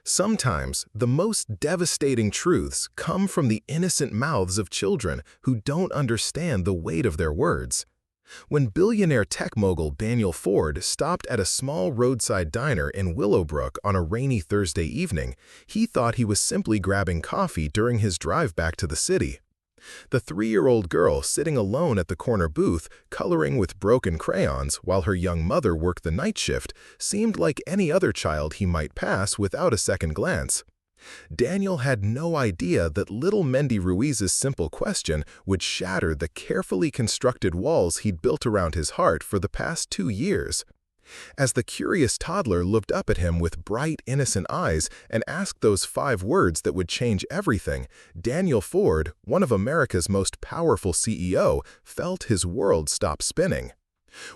Sometimes, the most devastating truths come from the innocent mouths of children who don't understand the weight of their words. When billionaire tech mogul Daniel Ford stopped at a small roadside diner in Willowbrook on a rainy Thursday evening, he thought he was simply grabbing coffee during his drive back to the city. The 3-year-old girl sitting alone at the corner booth, coloring with broken crayons while her young mother worked the night shift, seemed like any other child he might pass without a second glance. Daniel had no idea that little Mendy Ruiz's simple question would shatter the carefully constructed walls he'd built around his heart for the past 2 years. As the curious toddler looked up at him with bright, innocent eyes and asked those 5 words that would change everything, Daniel Ford, one of America's most powerful CEO, felt his world stop spinning.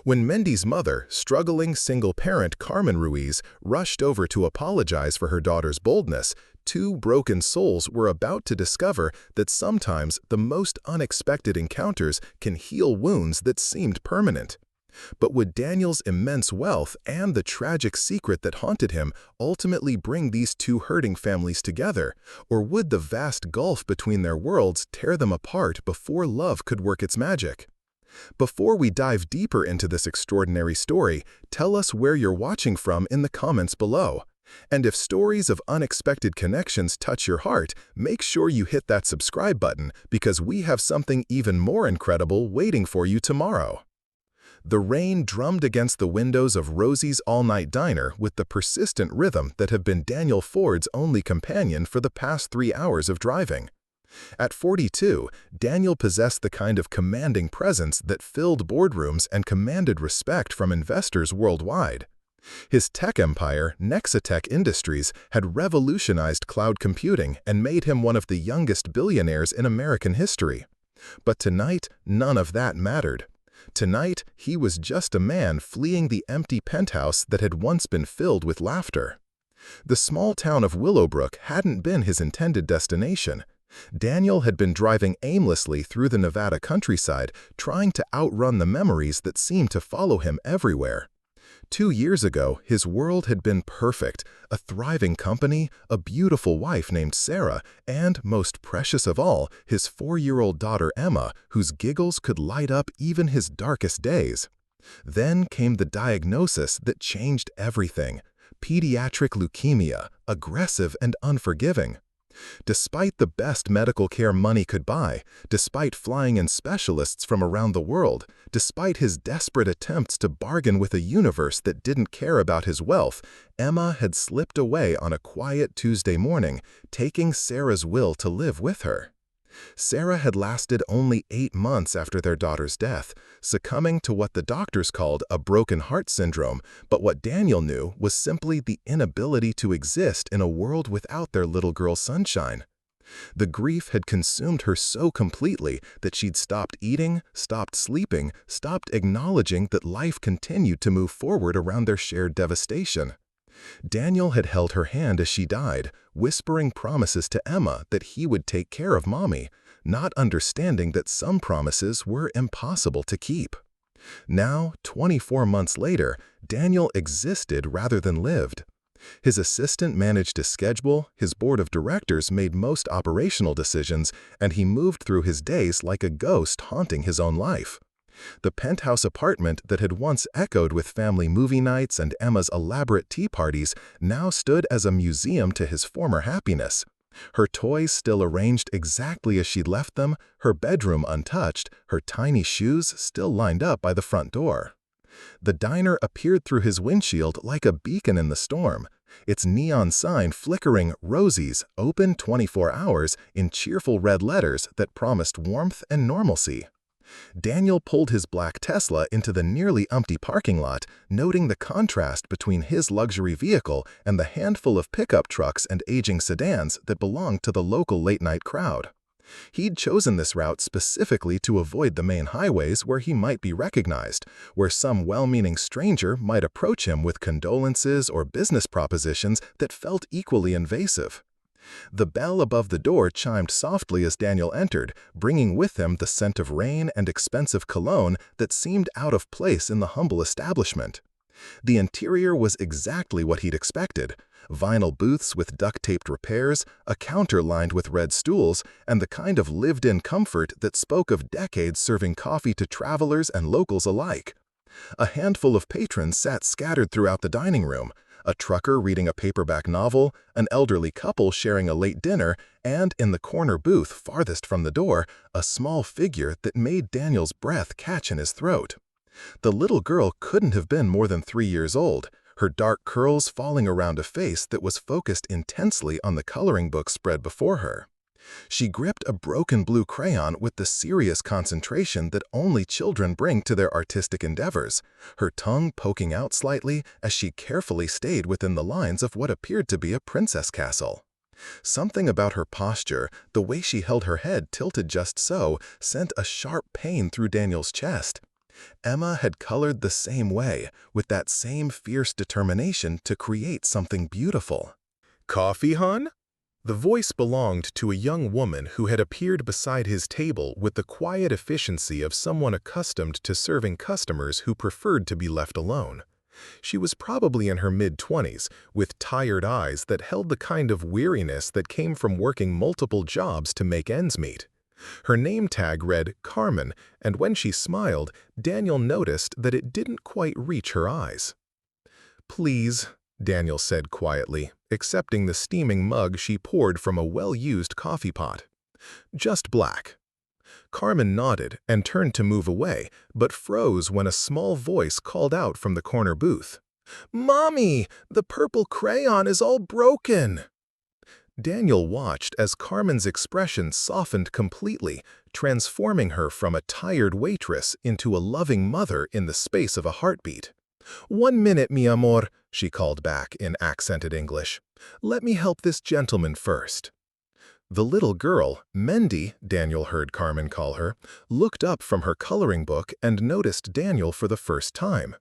When Mendy's mother, struggling single parent Carmen Ruiz, rushed over to apologize for her daughter's boldness, 2 broken souls were about to discover that sometimes the most unexpected encounters can heal wounds that seemed permanent. But would Daniel's immense wealth and the tragic secret that haunted him ultimately bring these 2 hurting families together, or would the vast gulf between their worlds tear them apart before love could work its magic? Before we dive deeper into this extraordinary story, tell us where you're watching from in the comments below. And if stories of unexpected connections touch your heart, make sure you hit that subscribe button because we have something even more incredible waiting for you tomorrow. The rain drummed against the windows of Rosie's all-night diner with the persistent rhythm that had been Daniel Ford's only companion for the past 3 hours of driving. At 42, Daniel possessed the kind of commanding presence that filled boardrooms and commanded respect from investors worldwide. His tech empire, Nexatech Industries, had revolutionized cloud computing and made him one of the youngest billionaires in American history. But tonight, none of that mattered. Tonight, he was just a man fleeing the empty penthouse that had once been filled with laughter. The small town of Willowbrook hadn't been his intended destination. Daniel had been driving aimlessly through the Nevada countryside, trying to outrun the memories that seemed to follow him everywhere. 2 years ago, his world had been perfect, a thriving company, a beautiful wife named Sarah, and, most precious of all, his 4-year-old daughter Emma, whose giggles could light up even his darkest days. Then came the diagnosis that changed everything: pediatric leukemia, aggressive and unforgiving. Despite the best medical care money could buy, despite flying in specialists from around the world, despite his desperate attempts to bargain with a universe that didn't care about his wealth, Emma had slipped away on a quiet Tuesday morning, taking Sarah's will to live with her. Sarah had lasted only 8 months after their daughter's death, succumbing to what the doctors called a broken heart syndrome, but what Daniel knew was simply the inability to exist in a world without their little girl's sunshine. The grief had consumed her so completely that she'd stopped eating, stopped sleeping, stopped acknowledging that life continued to move forward around their shared devastation. Daniel had held her hand as she died, whispering promises to Emma that he would take care of Mommy, not understanding that some promises were impossible to keep. Now, 24 months later, Daniel existed rather than lived. His assistant managed his schedule, his board of directors made most operational decisions, and he moved through his days like a ghost haunting his own life. The penthouse apartment that had once echoed with family movie nights and Emma's elaborate tea parties now stood as a museum to his former happiness. Her toys still arranged exactly as she'd left them, her bedroom untouched, her tiny shoes still lined up by the front door. The diner appeared through his windshield like a beacon in the storm, its neon sign flickering "Rosie's, open 24 hours" in cheerful red letters that promised warmth and normalcy. Daniel pulled his black Tesla into the nearly empty parking lot, noting the contrast between his luxury vehicle and the handful of pickup trucks and aging sedans that belonged to the local late-night crowd. He'd chosen this route specifically to avoid the main highways where he might be recognized, where some well-meaning stranger might approach him with condolences or business propositions that felt equally invasive. The bell above the door chimed softly as Daniel entered, bringing with him the scent of rain and expensive cologne that seemed out of place in the humble establishment. The interior was exactly what he'd expected: vinyl booths with duct-taped repairs, a counter lined with red stools, and the kind of lived-in comfort that spoke of decades serving coffee to travelers and locals alike. A handful of patrons sat scattered throughout the dining room, a trucker reading a paperback novel, an elderly couple sharing a late dinner, and, in the corner booth farthest from the door, a small figure that made Daniel's breath catch in his throat. The little girl couldn't have been more than 3 years old, her dark curls falling around a face that was focused intensely on the coloring book spread before her. She gripped a broken blue crayon with the serious concentration that only children bring to their artistic endeavors, her tongue poking out slightly as she carefully stayed within the lines of what appeared to be a princess castle. Something about her posture, the way she held her head tilted just so, sent a sharp pain through Daniel's chest. Emma had colored the same way, with that same fierce determination to create something beautiful. "Coffee, hon?" The voice belonged to a young woman who had appeared beside his table with the quiet efficiency of someone accustomed to serving customers who preferred to be left alone. She was probably in her mid-20s, with tired eyes that held the kind of weariness that came from working multiple jobs to make ends meet. Her name tag read Carmen, and when she smiled, Daniel noticed that it didn't quite reach her eyes. "Please," Daniel said quietly, accepting the steaming mug she poured from a well-used coffee pot. "Just black." Carmen nodded and turned to move away, but froze when a small voice called out from the corner booth. "Mommy, the purple crayon is all broken!" Daniel watched as Carmen's expression softened completely, transforming her from a tired waitress into a loving mother in the space of a heartbeat. "1 minute, mi amor," she called back in accented English. "Let me help this gentleman first." The little girl, Mendy, Daniel heard Carmen call her, looked up from her coloring book and noticed Daniel for the first time.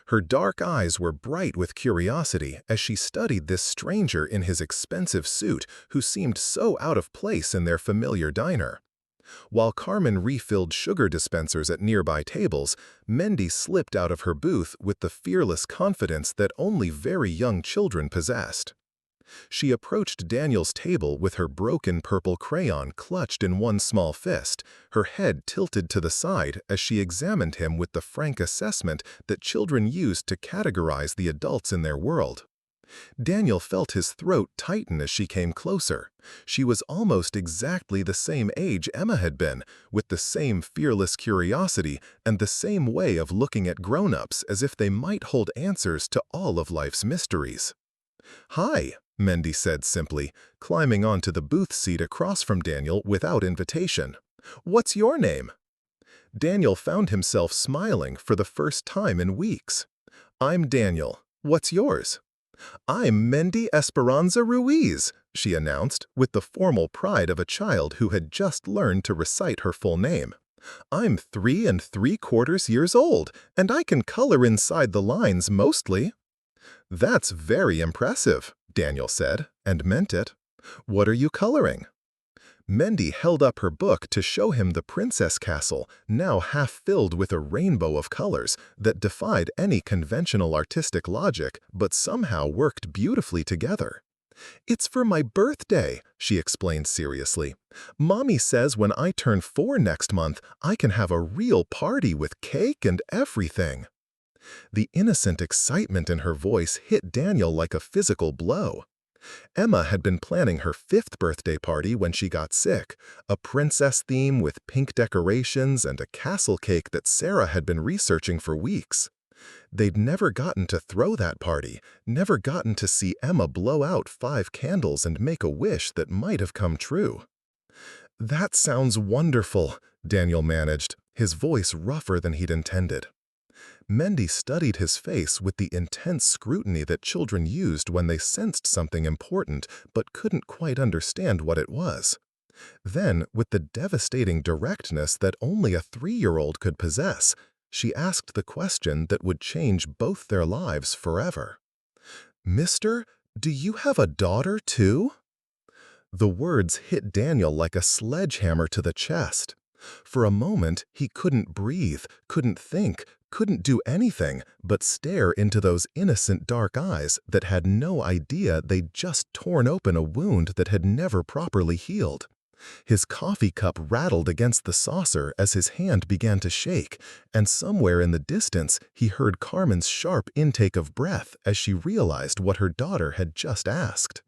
Her dark eyes were bright with curiosity as she studied this stranger in his expensive suit who seemed so out of place in their familiar diner. While Carmen refilled sugar dispensers at nearby tables, Mendy slipped out of her booth with the fearless confidence that only very young children possessed. She approached Daniel's table with her broken purple crayon clutched in one small fist, her head tilted to the side as she examined him with the frank assessment that children use to categorize the adults in their world. Daniel felt his throat tighten as she came closer. She was almost exactly the same age Emma had been, with the same fearless curiosity and the same way of looking at grown-ups as if they might hold answers to all of life's mysteries. "Hi," Mendy said simply, climbing onto the booth seat across from Daniel without invitation. "What's your name?" Daniel found himself smiling for the first time in weeks. "I'm Daniel. What's yours?" "I'm Mendy Esperanza Ruiz," she announced with the formal pride of a child who had just learned to recite her full name. "I'm 3 3/4 years old, and I can color inside the lines mostly." "That's very impressive," Daniel said, and meant it. "What are you coloring?" Mendy held up her book to show him the princess castle, now half filled with a rainbow of colors that defied any conventional artistic logic but somehow worked beautifully together. "It's for my birthday," she explained seriously. "Mommy says when I turn 4 next month, I can have a real party with cake and everything." The innocent excitement in her voice hit Daniel like a physical blow. Emma had been planning her 5th birthday party when she got sick, a princess theme with pink decorations and a castle cake that Sarah had been researching for weeks. They'd never gotten to throw that party, never gotten to see Emma blow out 5 candles and make a wish that might have come true. "That sounds wonderful," Daniel managed, his voice rougher than he'd intended. Mendy studied his face with the intense scrutiny that children used when they sensed something important but couldn't quite understand what it was. Then, with the devastating directness that only a 3-year-old could possess, she asked the question that would change both their lives forever. "Mister, do you have a daughter too?" The words hit Daniel like a sledgehammer to the chest. For a moment, he couldn't breathe, couldn't think, couldn't do anything but stare into those innocent dark eyes that had no idea they'd just torn open a wound that had never properly healed. His coffee cup rattled against the saucer as his hand began to shake, and somewhere in the distance he heard Carmen's sharp intake of breath as she realized what her daughter had just asked.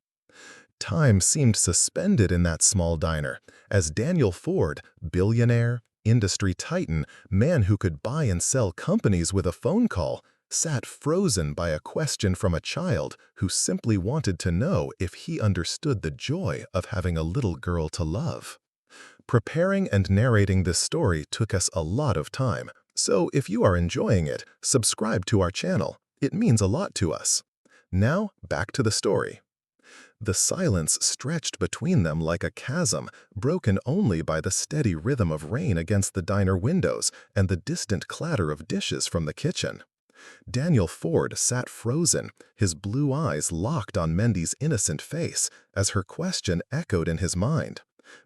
Time seemed suspended in that small diner as Daniel Ford, billionaire, industry titan, man who could buy and sell companies with a phone call, sat frozen by a question from a child who simply wanted to know if he understood the joy of having a little girl to love. Preparing and narrating this story took us a lot of time, so if you are enjoying it, subscribe to our channel. It means a lot to us. Now, back to the story. The silence stretched between them like a chasm, broken only by the steady rhythm of rain against the diner windows and the distant clatter of dishes from the kitchen. Daniel Ford sat frozen, his blue eyes locked on Mendy's innocent face as her question echoed in his mind.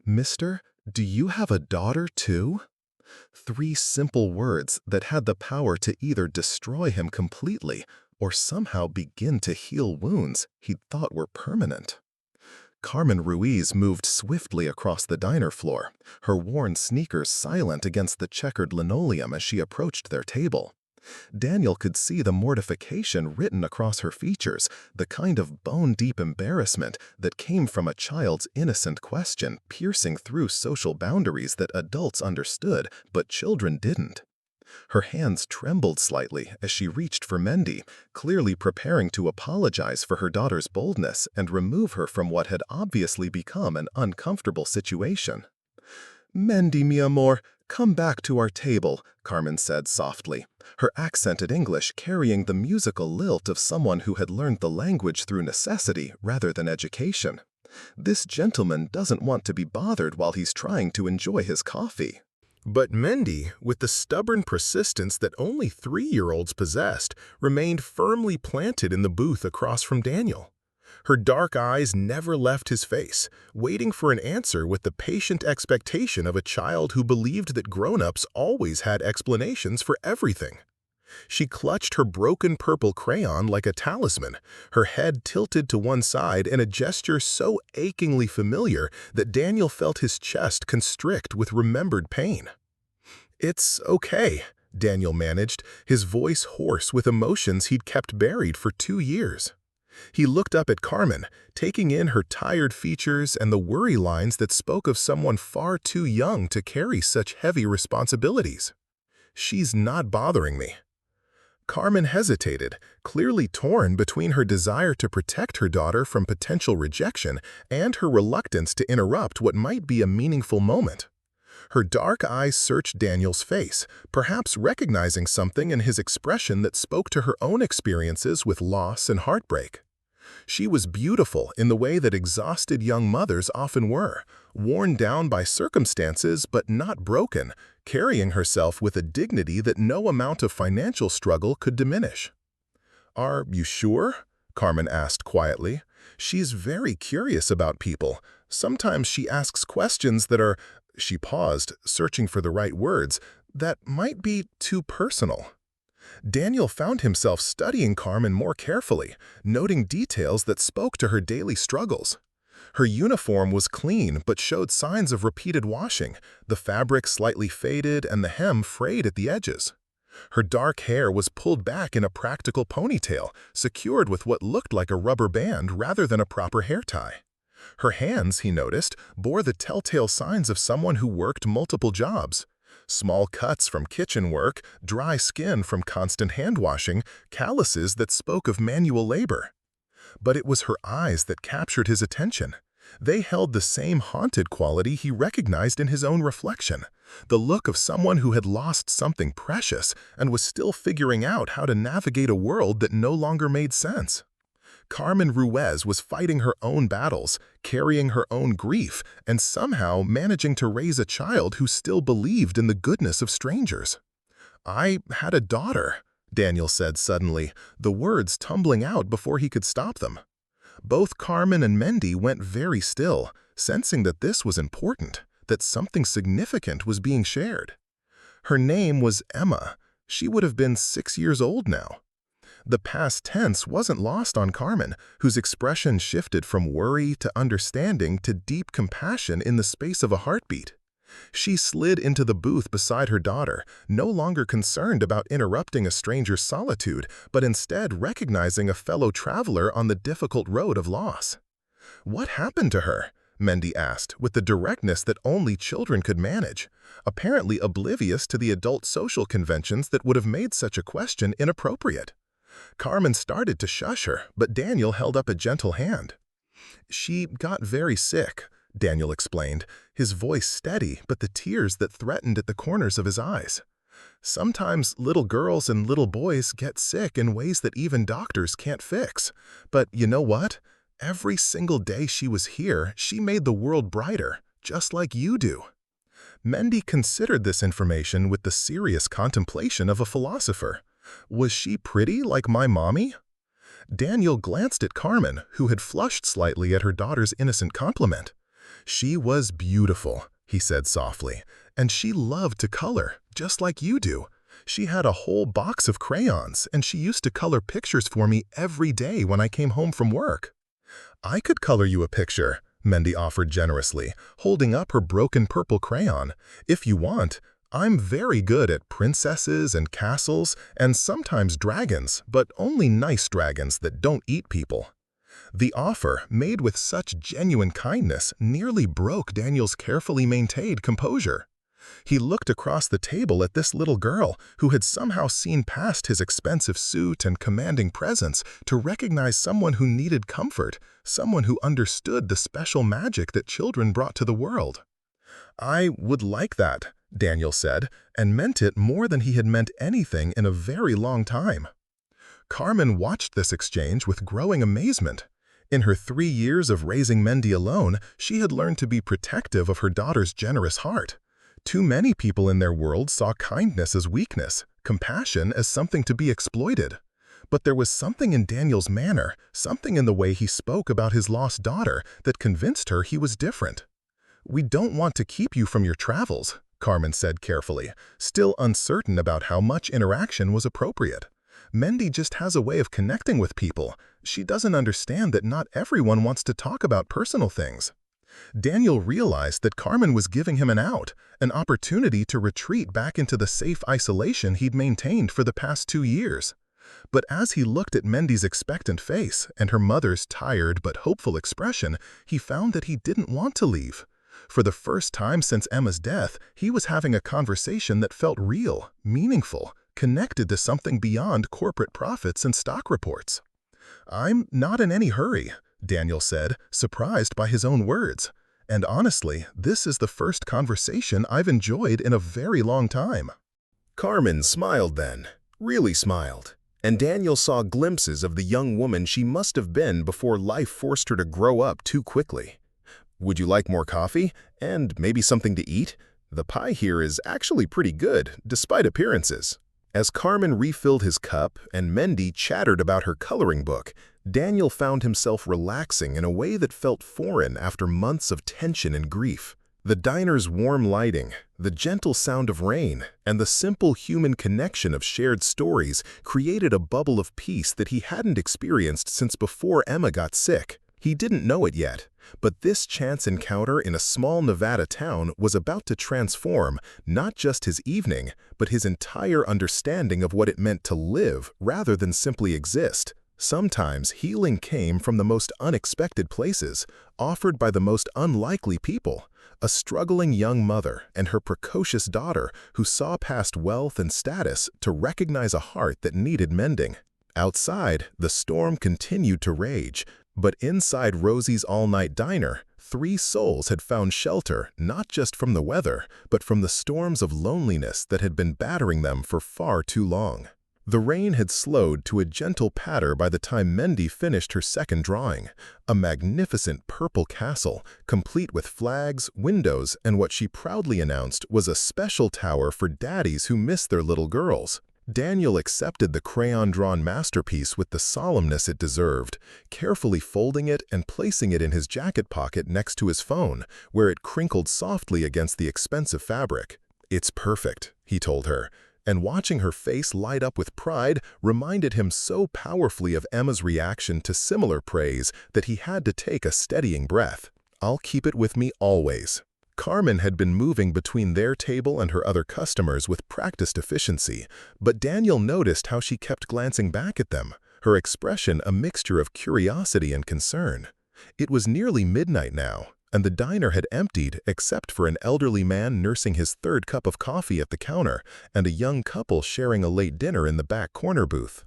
"Mister, do you have a daughter too?" 3 simple words that had the power to either destroy him completely or somehow begin to heal wounds he'd thought were permanent. Carmen Ruiz moved swiftly across the diner floor, her worn sneakers silent against the checkered linoleum as she approached their table. Daniel could see the mortification written across her features, the kind of bone-deep embarrassment that came from a child's innocent question piercing through social boundaries that adults understood but children didn't. Her hands trembled slightly as she reached for Mendy, clearly preparing to apologize for her daughter's boldness and remove her from what had obviously become an uncomfortable situation. "Mendy, mi amor, come back to our table," Carmen said softly, her accented English carrying the musical lilt of someone who had learned the language through necessity rather than education. "This gentleman doesn't want to be bothered while he's trying to enjoy his coffee." But Mendy, with the stubborn persistence that only 3-year-olds possessed, remained firmly planted in the booth across from Daniel. Her dark eyes never left his face, waiting for an answer with the patient expectation of a child who believed that grown-ups always had explanations for everything. She clutched her broken purple crayon like a talisman, her head tilted to one side in a gesture so achingly familiar that Daniel felt his chest constrict with remembered pain. "It's okay," Daniel managed, his voice hoarse with emotions he'd kept buried for 2 years. He looked up at Carmen, taking in her tired features and the worry lines that spoke of someone far too young to carry such heavy responsibilities. "She's not bothering me." Carmen hesitated, clearly torn between her desire to protect her daughter from potential rejection and her reluctance to interrupt what might be a meaningful moment. Her dark eyes searched Daniel's face, perhaps recognizing something in his expression that spoke to her own experiences with loss and heartbreak. She was beautiful in the way that exhausted young mothers often were, worn down by circumstances but not broken, carrying herself with a dignity that no amount of financial struggle could diminish. "Are you sure?" Carmen asked quietly. "She's very curious about people. Sometimes she asks questions that are—" She paused, searching for the right words, "that might be too personal." Daniel found himself studying Carmen more carefully, noting details that spoke to her daily struggles. Her uniform was clean but showed signs of repeated washing, the fabric slightly faded and the hem frayed at the edges. Her dark hair was pulled back in a practical ponytail, secured with what looked like a rubber band rather than a proper hair tie. Her hands, he noticed, bore the telltale signs of someone who worked multiple jobs. Small cuts from kitchen work, dry skin from constant hand-washing, calluses that spoke of manual labor. But it was her eyes that captured his attention. They held the same haunted quality he recognized in his own reflection, the look of someone who had lost something precious and was still figuring out how to navigate a world that no longer made sense. Carmen Ruiz was fighting her own battles, carrying her own grief, and somehow managing to raise a child who still believed in the goodness of strangers. "I had a daughter," Daniel said suddenly, the words tumbling out before he could stop them. Both Carmen and Mendy went very still, sensing that this was important, that something significant was being shared. "Her name was Emma," She would have been 6 years old now. The past tense wasn't lost on Carmen, whose expression shifted from worry to understanding to deep compassion in the space of a heartbeat. She slid into the booth beside her daughter, no longer concerned about interrupting a stranger's solitude, but instead recognizing a fellow traveler on the difficult road of loss. "What happened to her?" Mendy asked, with the directness that only children could manage, apparently oblivious to the adult social conventions that would have made such a question inappropriate. Carmen started to shush her, but Daniel held up a gentle hand. "She got very sick," Daniel explained, his voice steady but the tears that threatened at the corners of his eyes. "Sometimes little girls and little boys get sick in ways that even doctors can't fix. But you know what? Every single day she was here, she made the world brighter, just like you do." Mendy considered this information with the serious contemplation of a philosopher. "Was she pretty like my mommy?" Daniel glanced at Carmen, who had flushed slightly at her daughter's innocent compliment. "She was beautiful," he said softly, "and she loved to color, just like you do. She had a whole box of crayons, and she used to color pictures for me every day when I came home from work." "I could color you a picture," Mendy offered generously, holding up her broken purple crayon. "If you want. I'm very good at princesses and castles and sometimes dragons, but only nice dragons that don't eat people." The offer, made with such genuine kindness, nearly broke Daniel's carefully maintained composure. He looked across the table at this little girl who had somehow seen past his expensive suit and commanding presence to recognize someone who needed comfort, someone who understood the special magic that children brought to the world. "I would like that," Daniel said, and meant it more than he had meant anything in a very long time. Carmen watched this exchange with growing amazement. In her 3 years of raising Mendy alone, she had learned to be protective of her daughter's generous heart. Too many people in their world saw kindness as weakness, compassion as something to be exploited. But there was something in Daniel's manner, something in the way he spoke about his lost daughter, that convinced her he was different. "We don't want to keep you from your travels," Carmen said carefully, still uncertain about how much interaction was appropriate. "Mendy just has a way of connecting with people. She doesn't understand that not everyone wants to talk about personal things." Daniel realized that Carmen was giving him an out, an opportunity to retreat back into the safe isolation he'd maintained for the past 2 years. But as he looked at Mendy's expectant face and her mother's tired but hopeful expression, he found that he didn't want to leave. For the first time since Emma's death, he was having a conversation that felt real, meaningful, connected to something beyond corporate profits and stock reports. "I'm not in any hurry," Daniel said, surprised by his own words. "And honestly, this is the first conversation I've enjoyed in a very long time." Carmen smiled then, really smiled, and Daniel saw glimpses of the young woman she must have been before life forced her to grow up too quickly. "Would you like more coffee? And maybe something to eat? The pie here is actually pretty good, despite appearances." As Carmen refilled his cup and Mendy chattered about her coloring book, Daniel found himself relaxing in a way that felt foreign after months of tension and grief. The diner's warm lighting, the gentle sound of rain, and the simple human connection of shared stories created a bubble of peace that he hadn't experienced since before Emma got sick. He didn't know it yet, but this chance encounter in a small Nevada town was about to transform not just his evening, but his entire understanding of what it meant to live rather than simply exist. Sometimes healing came from the most unexpected places, offered by the most unlikely people. A struggling young mother and her precocious daughter who saw past wealth and status to recognize a heart that needed mending. Outside, the storm continued to rage, but inside Rosie's all-night diner, 3 souls had found shelter not just from the weather, but from the storms of loneliness that had been battering them for far too long. The rain had slowed to a gentle patter by the time Mendy finished her second drawing, a magnificent purple castle, complete with flags, windows, and what she proudly announced was a special tower for daddies who miss their little girls. Daniel accepted the crayon-drawn masterpiece with the solemnness it deserved, carefully folding it and placing it in his jacket pocket next to his phone, where it crinkled softly against the expensive fabric. "It's perfect," he told her, and watching her face light up with pride reminded him so powerfully of Emma's reaction to similar praise that he had to take a steadying breath. "I'll keep it with me always." Carmen had been moving between their table and her other customers with practiced efficiency, but Daniel noticed how she kept glancing back at them, her expression a mixture of curiosity and concern. It was nearly midnight now, and the diner had emptied except for an elderly man nursing his third cup of coffee at the counter and a young couple sharing a late dinner in the back corner booth.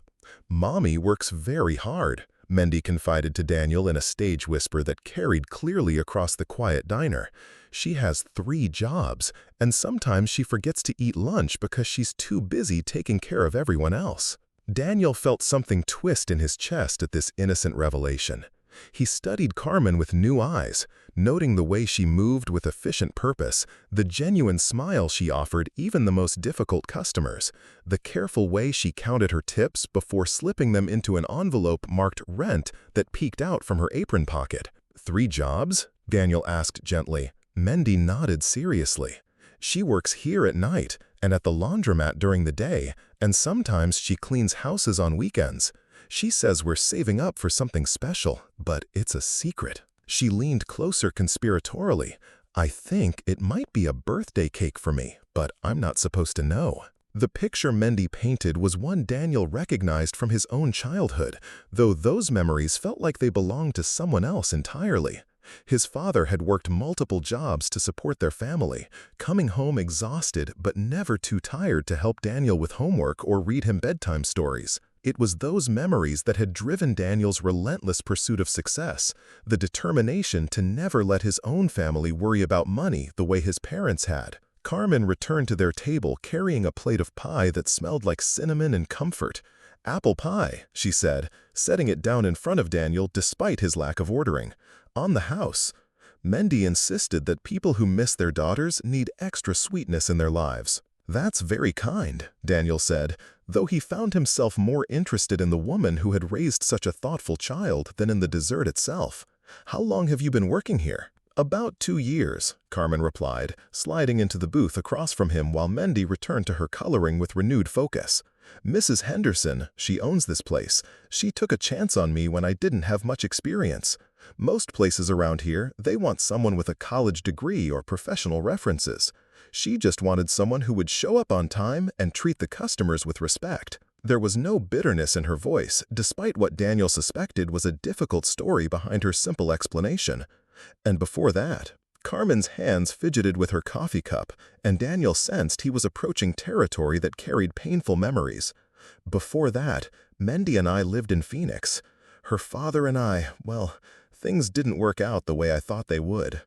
"Mommy works very hard," Mendy confided to Daniel in a stage whisper that carried clearly across the quiet diner. "She has 3 jobs, and sometimes she forgets to eat lunch because she's too busy taking care of everyone else." Daniel felt something twist in his chest at this innocent revelation. He studied Carmen with new eyes, noting the way she moved with efficient purpose, the genuine smile she offered even the most difficult customers, the careful way she counted her tips before slipping them into an envelope marked rent that peeked out from her apron pocket. "3 jobs?" Daniel asked gently. Mendy nodded seriously. "She works here at night and at the laundromat during the day, and sometimes she cleans houses on weekends. She says we're saving up for something special, but it's a secret." She leaned closer conspiratorially. "I think it might be a birthday cake for me, but I'm not supposed to know." The picture Mendy painted was one Daniel recognized from his own childhood, though those memories felt like they belonged to someone else entirely. His father had worked multiple jobs to support their family, coming home exhausted but never too tired to help Daniel with homework or read him bedtime stories. It was those memories that had driven Daniel's relentless pursuit of success, the determination to never let his own family worry about money the way his parents had. Carmen returned to their table carrying a plate of pie that smelled like cinnamon and comfort. "Apple pie," she said, setting it down in front of Daniel despite his lack of ordering. "On the house." Mendy insisted that people who miss their daughters need extra sweetness in their lives. "That's very kind," Daniel said, though he found himself more interested in the woman who had raised such a thoughtful child than in the dessert itself. "How long have you been working here?" "About 2 years," Carmen replied, sliding into the booth across from him while Mendy returned to her coloring with renewed focus. "Mrs. Henderson, she owns this place. She took a chance on me when I didn't have much experience. Most places around here, they want someone with a college degree or professional references. She just wanted someone who would show up on time and treat the customers with respect." There was no bitterness in her voice, despite what Daniel suspected was a difficult story behind her simple explanation. And before that, Carmen's hands fidgeted with her coffee cup, and Daniel sensed he was approaching territory that carried painful memories. "Before that, Mendy and I lived in Phoenix. Her father and I, well, things didn't work out the way I thought they would.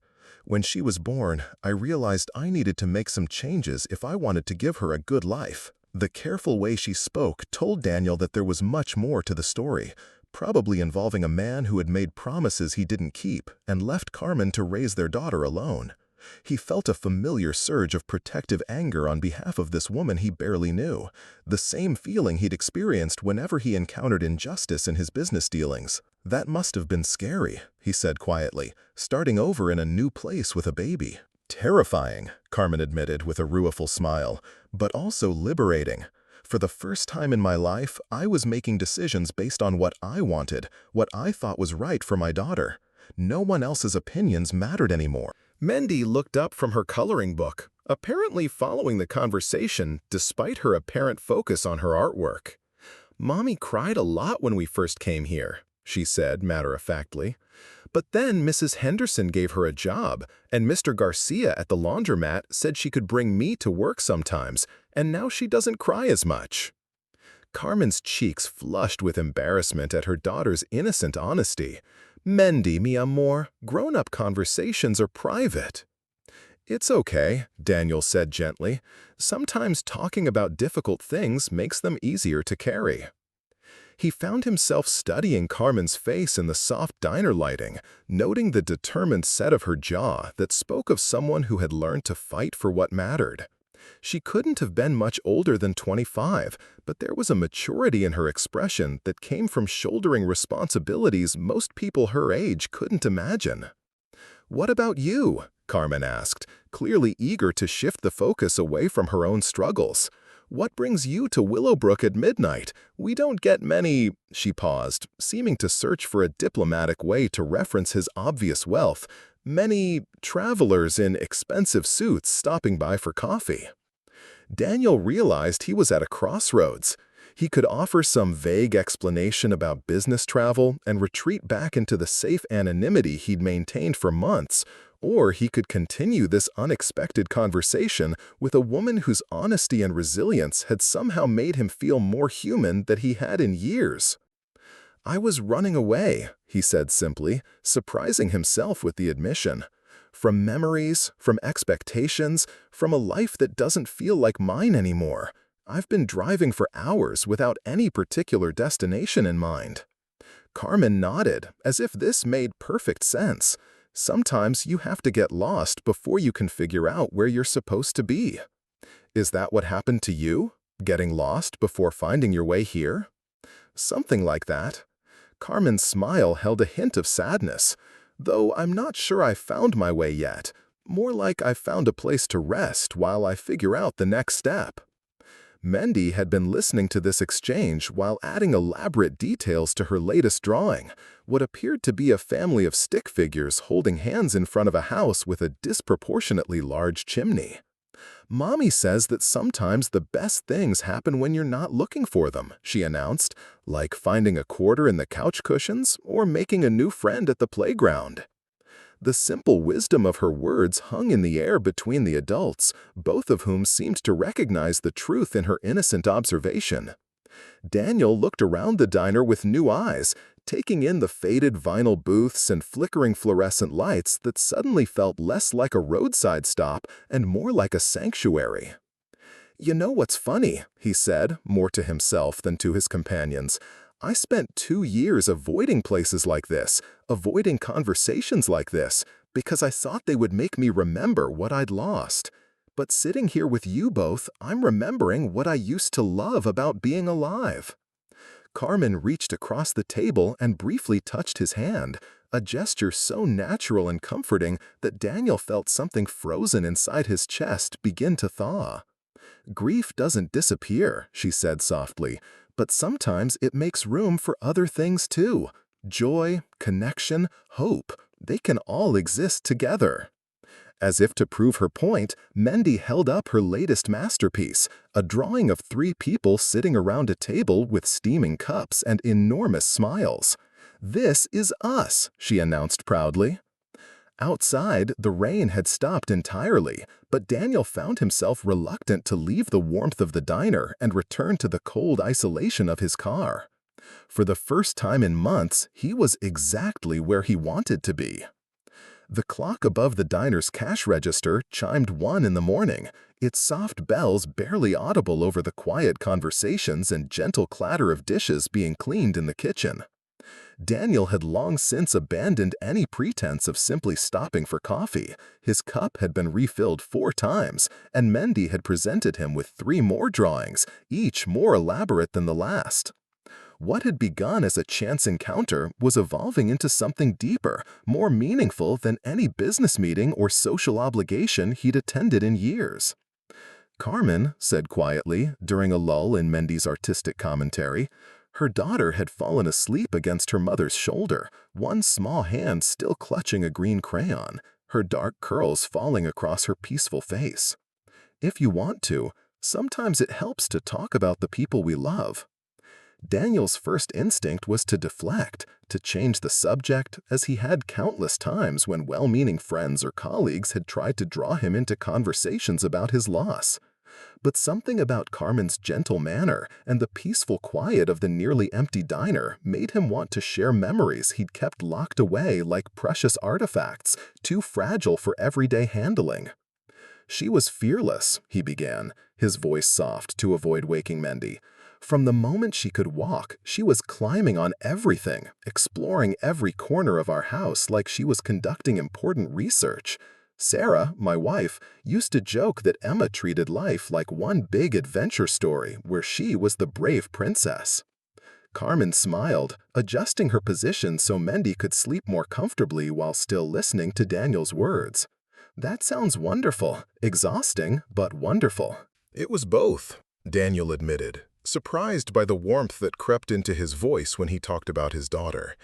When she was born, I realized I needed to make some changes if I wanted to give her a good life." The careful way she spoke told Daniel that there was much more to the story, probably involving a man who had made promises he didn't keep and left Carmen to raise their daughter alone. He felt a familiar surge of protective anger on behalf of this woman he barely knew, the same feeling he'd experienced whenever he encountered injustice in his business dealings. "That must have been scary," he said quietly, "starting over in a new place with a baby." "Terrifying," Carmen admitted with a rueful smile, "but also liberating. For the first time in my life, I was making decisions based on what I wanted, what I thought was right for my daughter. No one else's opinions mattered anymore." Mendy looked up from her coloring book, apparently following the conversation despite her apparent focus on her artwork. "Mommy cried a lot when we first came here," she said matter-of-factly. "But then Mrs. Henderson gave her a job, and Mr. Garcia at the laundromat said she could bring me to work sometimes, and now she doesn't cry as much." Carmen's cheeks flushed with embarrassment at her daughter's innocent honesty. "Mendy, mi amor, grown-up conversations are private." "It's okay," Daniel said gently. "Sometimes talking about difficult things makes them easier to carry." He found himself studying Carmen's face in the soft diner lighting, noting the determined set of her jaw that spoke of someone who had learned to fight for what mattered. She couldn't have been much older than 25, but there was a maturity in her expression that came from shouldering responsibilities most people her age couldn't imagine. "What about you?" Carmen asked, clearly eager to shift the focus away from her own struggles. "What brings you to Willowbrook at midnight? We don't get many—" She paused, seeming to search for a diplomatic way to reference his obvious wealth. "Many travelers in expensive suits stopping by for coffee." Daniel realized he was at a crossroads. He could offer some vague explanation about business travel and retreat back into the safe anonymity he'd maintained for months, or he could continue this unexpected conversation with a woman whose honesty and resilience had somehow made him feel more human than he had in years. "I was running away," he said simply, surprising himself with the admission. "From memories, from expectations, from a life that doesn't feel like mine anymore. I've been driving for hours without any particular destination in mind." Carmen nodded, as if this made perfect sense. Sometimes you have to get lost before you can figure out where you're supposed to be. Is that what happened to you? Getting lost before finding your way here? Something like that. Carmen's smile held a hint of sadness. "Though I'm not sure I found my way yet. More like I found a place to rest while I figure out the next step." Mendy had been listening to this exchange while adding elaborate details to her latest drawing, what appeared to be a family of stick figures holding hands in front of a house with a disproportionately large chimney. "Mommy says that sometimes the best things happen when you're not looking for them," she announced, "like finding a quarter in the couch cushions or making a new friend at the playground." The simple wisdom of her words hung in the air between the adults, both of whom seemed to recognize the truth in her innocent observation. Daniel looked around the diner with new eyes, taking in the faded vinyl booths and flickering fluorescent lights that suddenly felt less like a roadside stop and more like a sanctuary. "You know what's funny?" he said, more to himself than to his companions. "I spent 2 years avoiding places like this, avoiding conversations like this, because I thought they would make me remember what I'd lost. But sitting here with you both, I'm remembering what I used to love about being alive." Carmen reached across the table and briefly touched his hand, a gesture so natural and comforting that Daniel felt something frozen inside his chest begin to thaw. "Grief doesn't disappear," she said softly, "but sometimes it makes room for other things too. Joy, connection, hope, they can all exist together." As if to prove her point, Mendy held up her latest masterpiece, a drawing of 3 people sitting around a table with steaming cups and enormous smiles. "This is us," she announced proudly. Outside, the rain had stopped entirely, but Daniel found himself reluctant to leave the warmth of the diner and return to the cold isolation of his car. For the first time in months, he was exactly where he wanted to be. The clock above the diner's cash register chimed 1 in the morning, its soft bells barely audible over the quiet conversations and gentle clatter of dishes being cleaned in the kitchen. Daniel had long since abandoned any pretense of simply stopping for coffee. His cup had been refilled 4 times, and Mendy had presented him with 3 more drawings, each more elaborate than the last. What had begun as a chance encounter was evolving into something deeper, more meaningful than any business meeting or social obligation he'd attended in years. "Carmen," said quietly, during a lull in Mendy's artistic commentary, her daughter had fallen asleep against her mother's shoulder, one small hand still clutching a green crayon, her dark curls falling across her peaceful face. "If you want to, sometimes it helps to talk about the people we love." Daniel's first instinct was to deflect, to change the subject, as he had countless times when well-meaning friends or colleagues had tried to draw him into conversations about his loss. But something about Carmen's gentle manner and the peaceful quiet of the nearly empty diner made him want to share memories he'd kept locked away like precious artifacts, too fragile for everyday handling. "She was fearless," he began, his voice soft to avoid waking Mendy. "From the moment she could walk, she was climbing on everything, exploring every corner of our house like she was conducting important research. Sarah, my wife, used to joke that Emma treated life like one big adventure story where she was the brave princess." Carmen smiled, adjusting her position so Mendy could sleep more comfortably while still listening to Daniel's words. "That sounds wonderful, exhausting, but wonderful." It was both. Daniel admitted, surprised by the warmth that crept into his voice when he talked about his daughter.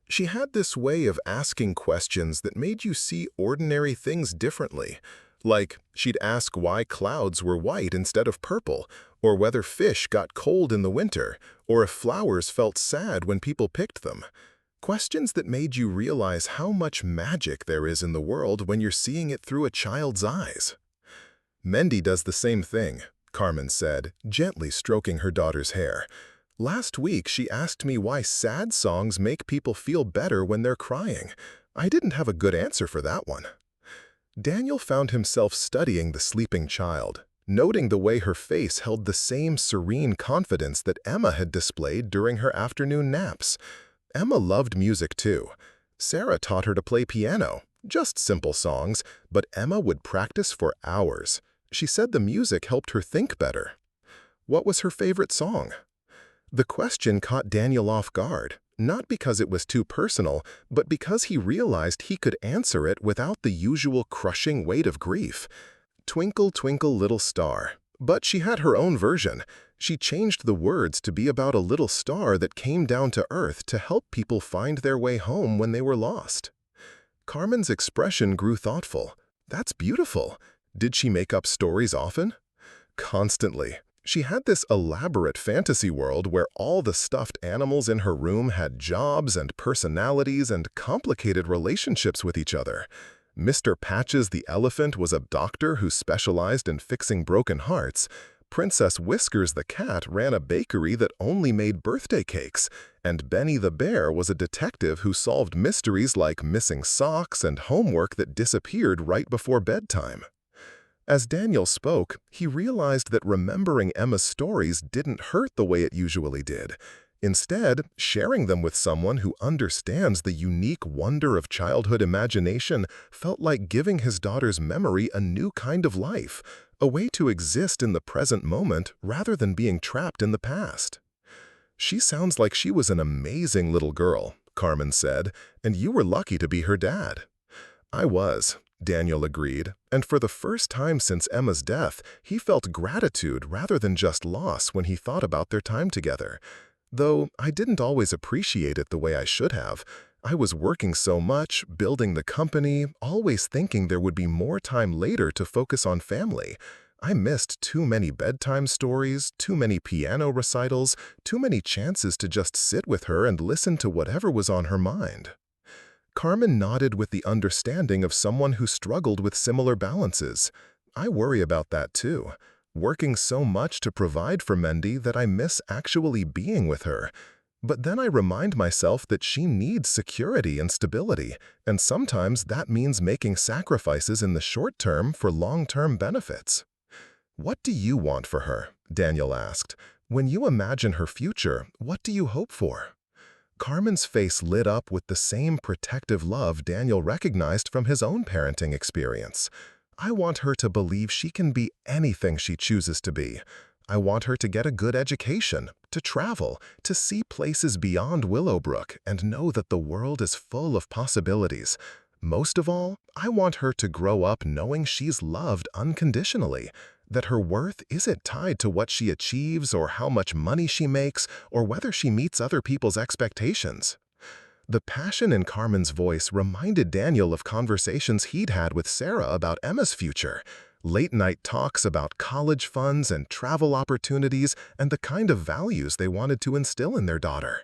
She had this way of asking questions that made you see ordinary things differently. Like, she'd ask why clouds were white instead of purple, or whether fish got cold in the winter, or if flowers felt sad when people picked them. Questions that made you realize how much magic there is in the world when you're seeing it through a child's eyes. Mendy does the same thing, Carmen said, gently stroking her daughter's hair. Last week, she asked me why sad songs make people feel better when they're crying. I didn't have a good answer for that one. Daniel found himself studying the sleeping child, noting the way her face held the same serene confidence that Emma had displayed during her afternoon naps. Emma loved music too. Sarah taught her to play piano, just simple songs, but Emma would practice for hours. She said the music helped her think better. What was her favorite song? The question caught Daniel off guard, not because it was too personal, but because he realized he could answer it without the usual crushing weight of grief. Twinkle, twinkle, little star. But she had her own version. She changed the words to be about a little star that came down to Earth to help people find their way home when they were lost. Carmen's expression grew thoughtful. That's beautiful. Did she make up stories often? Constantly. She had this elaborate fantasy world where all the stuffed animals in her room had jobs and personalities and complicated relationships with each other. Mr. Patches the elephant was a doctor who specialized in fixing broken hearts. Princess Whiskers the cat ran a bakery that only made birthday cakes, and Benny the bear was a detective who solved mysteries like missing socks and homework that disappeared right before bedtime. As Daniel spoke, he realized that remembering Emma's stories didn't hurt the way it usually did. Instead, sharing them with someone who understands the unique wonder of childhood imagination felt like giving his daughter's memory a new kind of life, a way to exist in the present moment rather than being trapped in the past. "She sounds like she was an amazing little girl," Carmen said, "and you were lucky to be her dad." "I was," Daniel agreed, and for the first time since Emma's death, he felt gratitude rather than just loss when he thought about their time together. Though I didn't always appreciate it the way I should have. I was working so much, building the company, always thinking there would be more time later to focus on family. I missed too many bedtime stories, too many piano recitals, too many chances to just sit with her and listen to whatever was on her mind. Carmen nodded with the understanding of someone who struggled with similar balances. I worry about that too. Working so much to provide for Mendy that I miss actually being with her. But then I remind myself that she needs security and stability, and sometimes that means making sacrifices in the short term for long-term benefits. "What do you want for her?" Daniel asked. "When you imagine her future, what do you hope for?" Carmen's face lit up with the same protective love Daniel recognized from his own parenting experience. "I want her to believe she can be anything she chooses to be. I want her to get a good education, to travel, to see places beyond Willowbrook and know that the world is full of possibilities. Most of all, I want her to grow up knowing she's loved unconditionally, that her worth isn't tied to what she achieves or how much money she makes or whether she meets other people's expectations." The passion in Carmen's voice reminded Daniel of conversations he'd had with Sarah about Emma's future. Late-night talks about college funds and travel opportunities and the kind of values they wanted to instill in their daughter.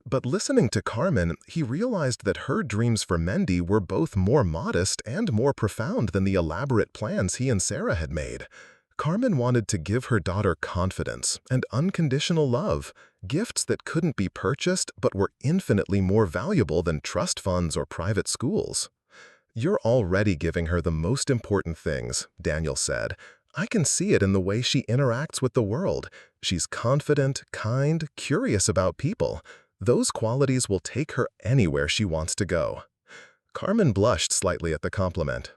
But listening to Carmen, he realized that her dreams for Mendy were both more modest and more profound than the elaborate plans he and Sarah had made. Carmen wanted to give her daughter confidence and unconditional love, gifts that couldn't be purchased but were infinitely more valuable than trust funds or private schools. "You're already giving her the most important things," Daniel said. "I can see it in the way she interacts with the world. She's confident, kind, curious about people. Those qualities will take her anywhere she wants to go." Carmen blushed slightly at the compliment.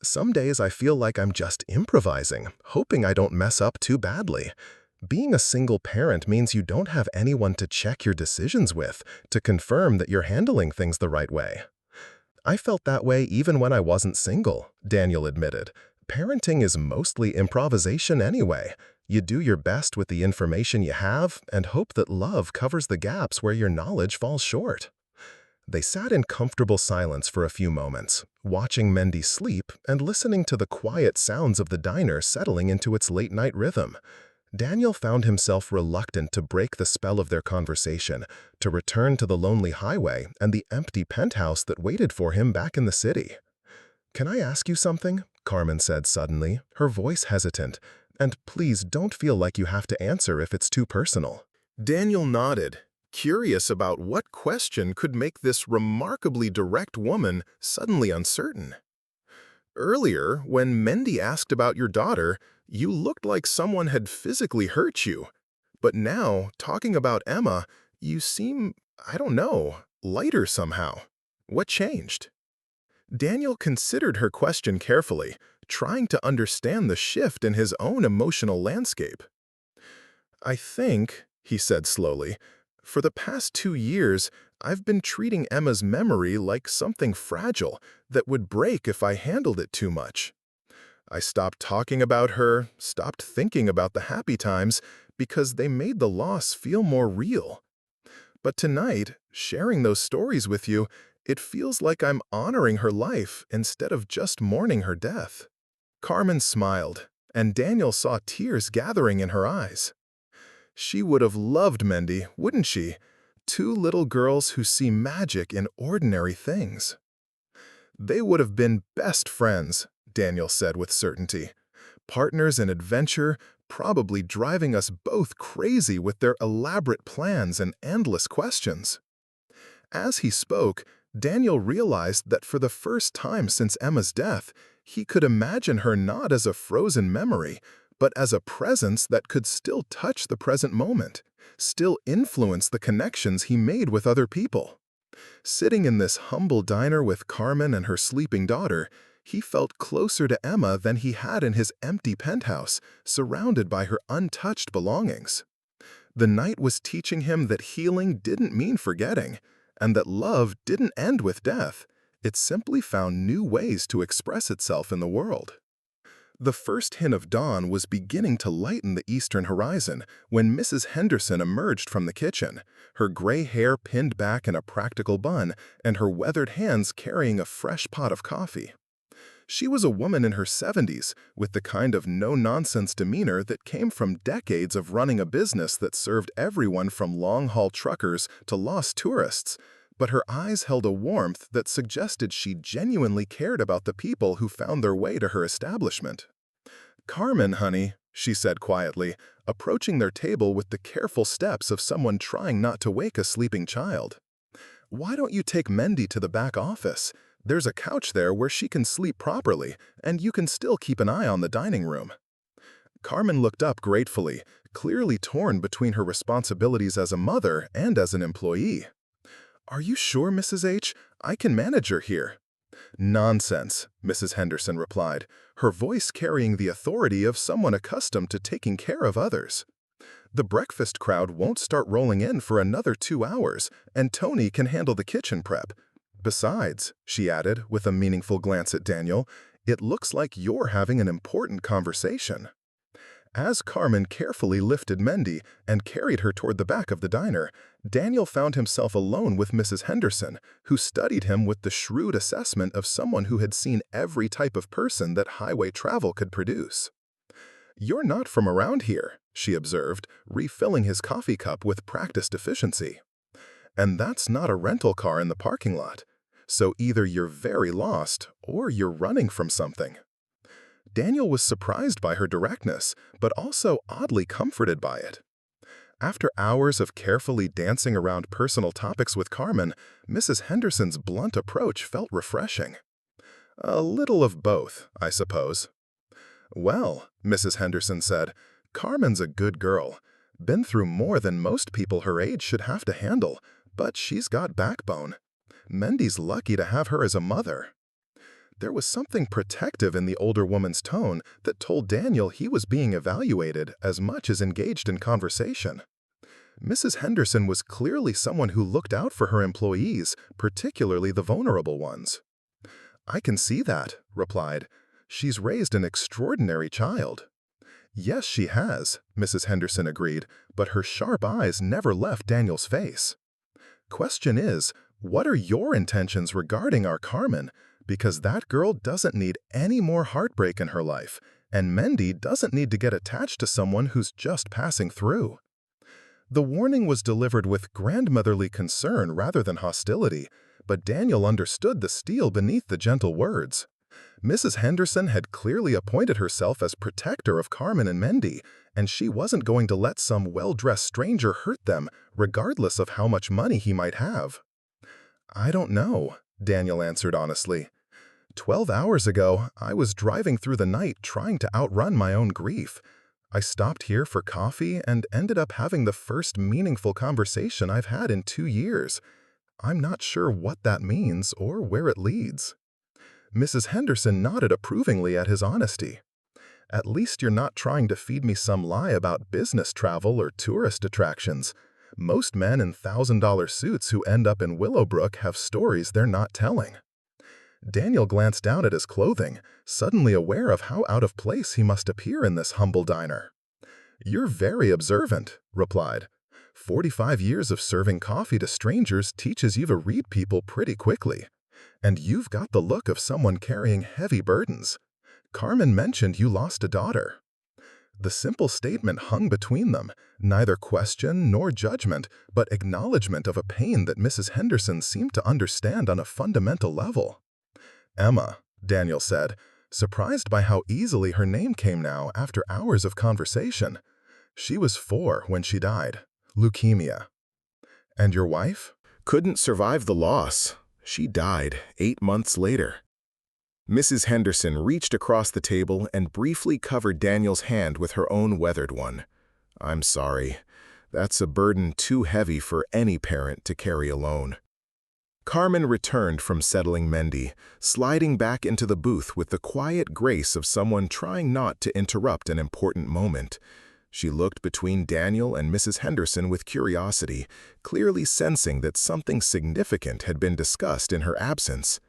"Some days I feel like I'm just improvising, hoping I don't mess up too badly. Being a single parent means you don't have anyone to check your decisions with, to confirm that you're handling things the right way." "I felt that way even when I wasn't single," Daniel admitted. "Parenting is mostly improvisation anyway. You do your best with the information you have and hope that love covers the gaps where your knowledge falls short. They sat in comfortable silence for a few moments, watching Mendy sleep and listening to the quiet sounds of the diner settling into its late-night rhythm. Daniel found himself reluctant to break the spell of their conversation, to return to the lonely highway and the empty penthouse that waited for him back in the city. "Can I ask you something?" Carmen said suddenly, her voice hesitant. "And please don't feel like you have to answer if it's too personal." Daniel nodded, curious about what question could make this remarkably direct woman suddenly uncertain. "Earlier, when Mendy asked about your daughter, you looked like someone had physically hurt you. But now, talking about Emma, you seem, I don't know, lighter somehow. What changed?" Daniel considered her question carefully, trying to understand the shift in his own emotional landscape. "I think," he said slowly, "for the past 2 years, I've been treating Emma's memory like something fragile that would break if I handled it too much. I stopped talking about her, stopped thinking about the happy times, because they made the loss feel more real. But tonight, sharing those stories with you, it feels like I'm honoring her life instead of just mourning her death." Carmen smiled, and Daniel saw tears gathering in her eyes. She would have loved Mendy, wouldn't she? Two little girls who see magic in ordinary things. "They would have been best friends," Daniel said with certainty. "Partners in adventure, probably driving us both crazy with their elaborate plans and endless questions." As he spoke, Daniel realized that for the first time since Emma's death, he could imagine her not as a frozen memory, but as a presence that could still touch the present moment, still influence the connections he made with other people. Sitting in this humble diner with Carmen and her sleeping daughter, he felt closer to Emma than he had in his empty penthouse, surrounded by her untouched belongings. The night was teaching him that healing didn't mean forgetting, and that love didn't end with death. It simply found new ways to express itself in the world. The first hint of dawn was beginning to lighten the eastern horizon when Mrs. Henderson emerged from the kitchen, her gray hair pinned back in a practical bun and her weathered hands carrying a fresh pot of coffee. She was a woman in her 70s, with the kind of no-nonsense demeanor that came from decades of running a business that served everyone from long-haul truckers to lost tourists, but her eyes held a warmth that suggested she genuinely cared about the people who found their way to her establishment. "Carmen, honey," she said quietly, approaching their table with the careful steps of someone trying not to wake a sleeping child. "Why don't you take Mendy to the back office? There's a couch there where she can sleep properly, and you can still keep an eye on the dining room." Carmen looked up gratefully, clearly torn between her responsibilities as a mother and as an employee. "Are you sure, Mrs. H? I can manage her here." "Nonsense," Mrs. Henderson replied, her voice carrying the authority of someone accustomed to taking care of others. "The breakfast crowd won't start rolling in for another 2 hours, and Tony can handle the kitchen prep. Besides," she added, with a meaningful glance at Daniel, "it looks like you're having an important conversation." As Carmen carefully lifted Mendy and carried her toward the back of the diner, Daniel found himself alone with Mrs. Henderson, who studied him with the shrewd assessment of someone who had seen every type of person that highway travel could produce. "You're not from around here," she observed, refilling his coffee cup with practiced efficiency. "And that's not a rental car in the parking lot. So either you're very lost or you're running from something." Daniel was surprised by her directness, but also oddly comforted by it. After hours of carefully dancing around personal topics with Carmen, Mrs. Henderson's blunt approach felt refreshing. "A little of both, I suppose." "Well," Mrs. Henderson said, "Carmen's a good girl. Been through more than most people her age should have to handle, but she's got backbone. Mendy's lucky to have her as a mother." There was something protective in the older woman's tone that told Daniel he was being evaluated as much as engaged in conversation. Mrs. Henderson was clearly someone who looked out for her employees, particularly the vulnerable ones. "I can see that," replied. "She's raised an extraordinary child." Yes, she has, Mrs. Henderson agreed, but her sharp eyes never left Daniel's face. Question is, what are your intentions regarding our Carmen? Because that girl doesn't need any more heartbreak in her life, and Mendy doesn't need to get attached to someone who's just passing through. The warning was delivered with grandmotherly concern rather than hostility, but Daniel understood the steel beneath the gentle words. Mrs. Henderson had clearly appointed herself as protector of Carmen and Mendy, and she wasn't going to let some well-dressed stranger hurt them, regardless of how much money he might have. I don't know, Daniel answered honestly. 12 hours ago, I was driving through the night trying to outrun my own grief. I stopped here for coffee and ended up having the first meaningful conversation I've had in 2 years. I'm not sure what that means or where it leads. Mrs. Henderson nodded approvingly at his honesty. At least you're not trying to feed me some lie about business travel or tourist attractions. Most men in $1,000 suits who end up in Willowbrook have stories they're not telling. Daniel glanced down at his clothing, suddenly aware of how out of place he must appear in this humble diner. You're very observant, replied. 45 years of serving coffee to strangers teaches you to read people pretty quickly. And you've got the look of someone carrying heavy burdens. Carmen mentioned you lost a daughter. The simple statement hung between them, neither question nor judgment, but acknowledgement of a pain that Mrs. Henderson seemed to understand on a fundamental level. Emma, Daniel said, surprised by how easily her name came now after hours of conversation. She was 4 when she died. Leukemia. And your wife? Couldn't survive the loss. She died 8 months later. Mrs. Henderson reached across the table and briefly covered Daniel's hand with her own weathered one. I'm sorry. That's a burden too heavy for any parent to carry alone. Carmen returned from settling Mendy, sliding back into the booth with the quiet grace of someone trying not to interrupt an important moment. She looked between Daniel and Mrs. Henderson with curiosity, clearly sensing that something significant had been discussed in her absence.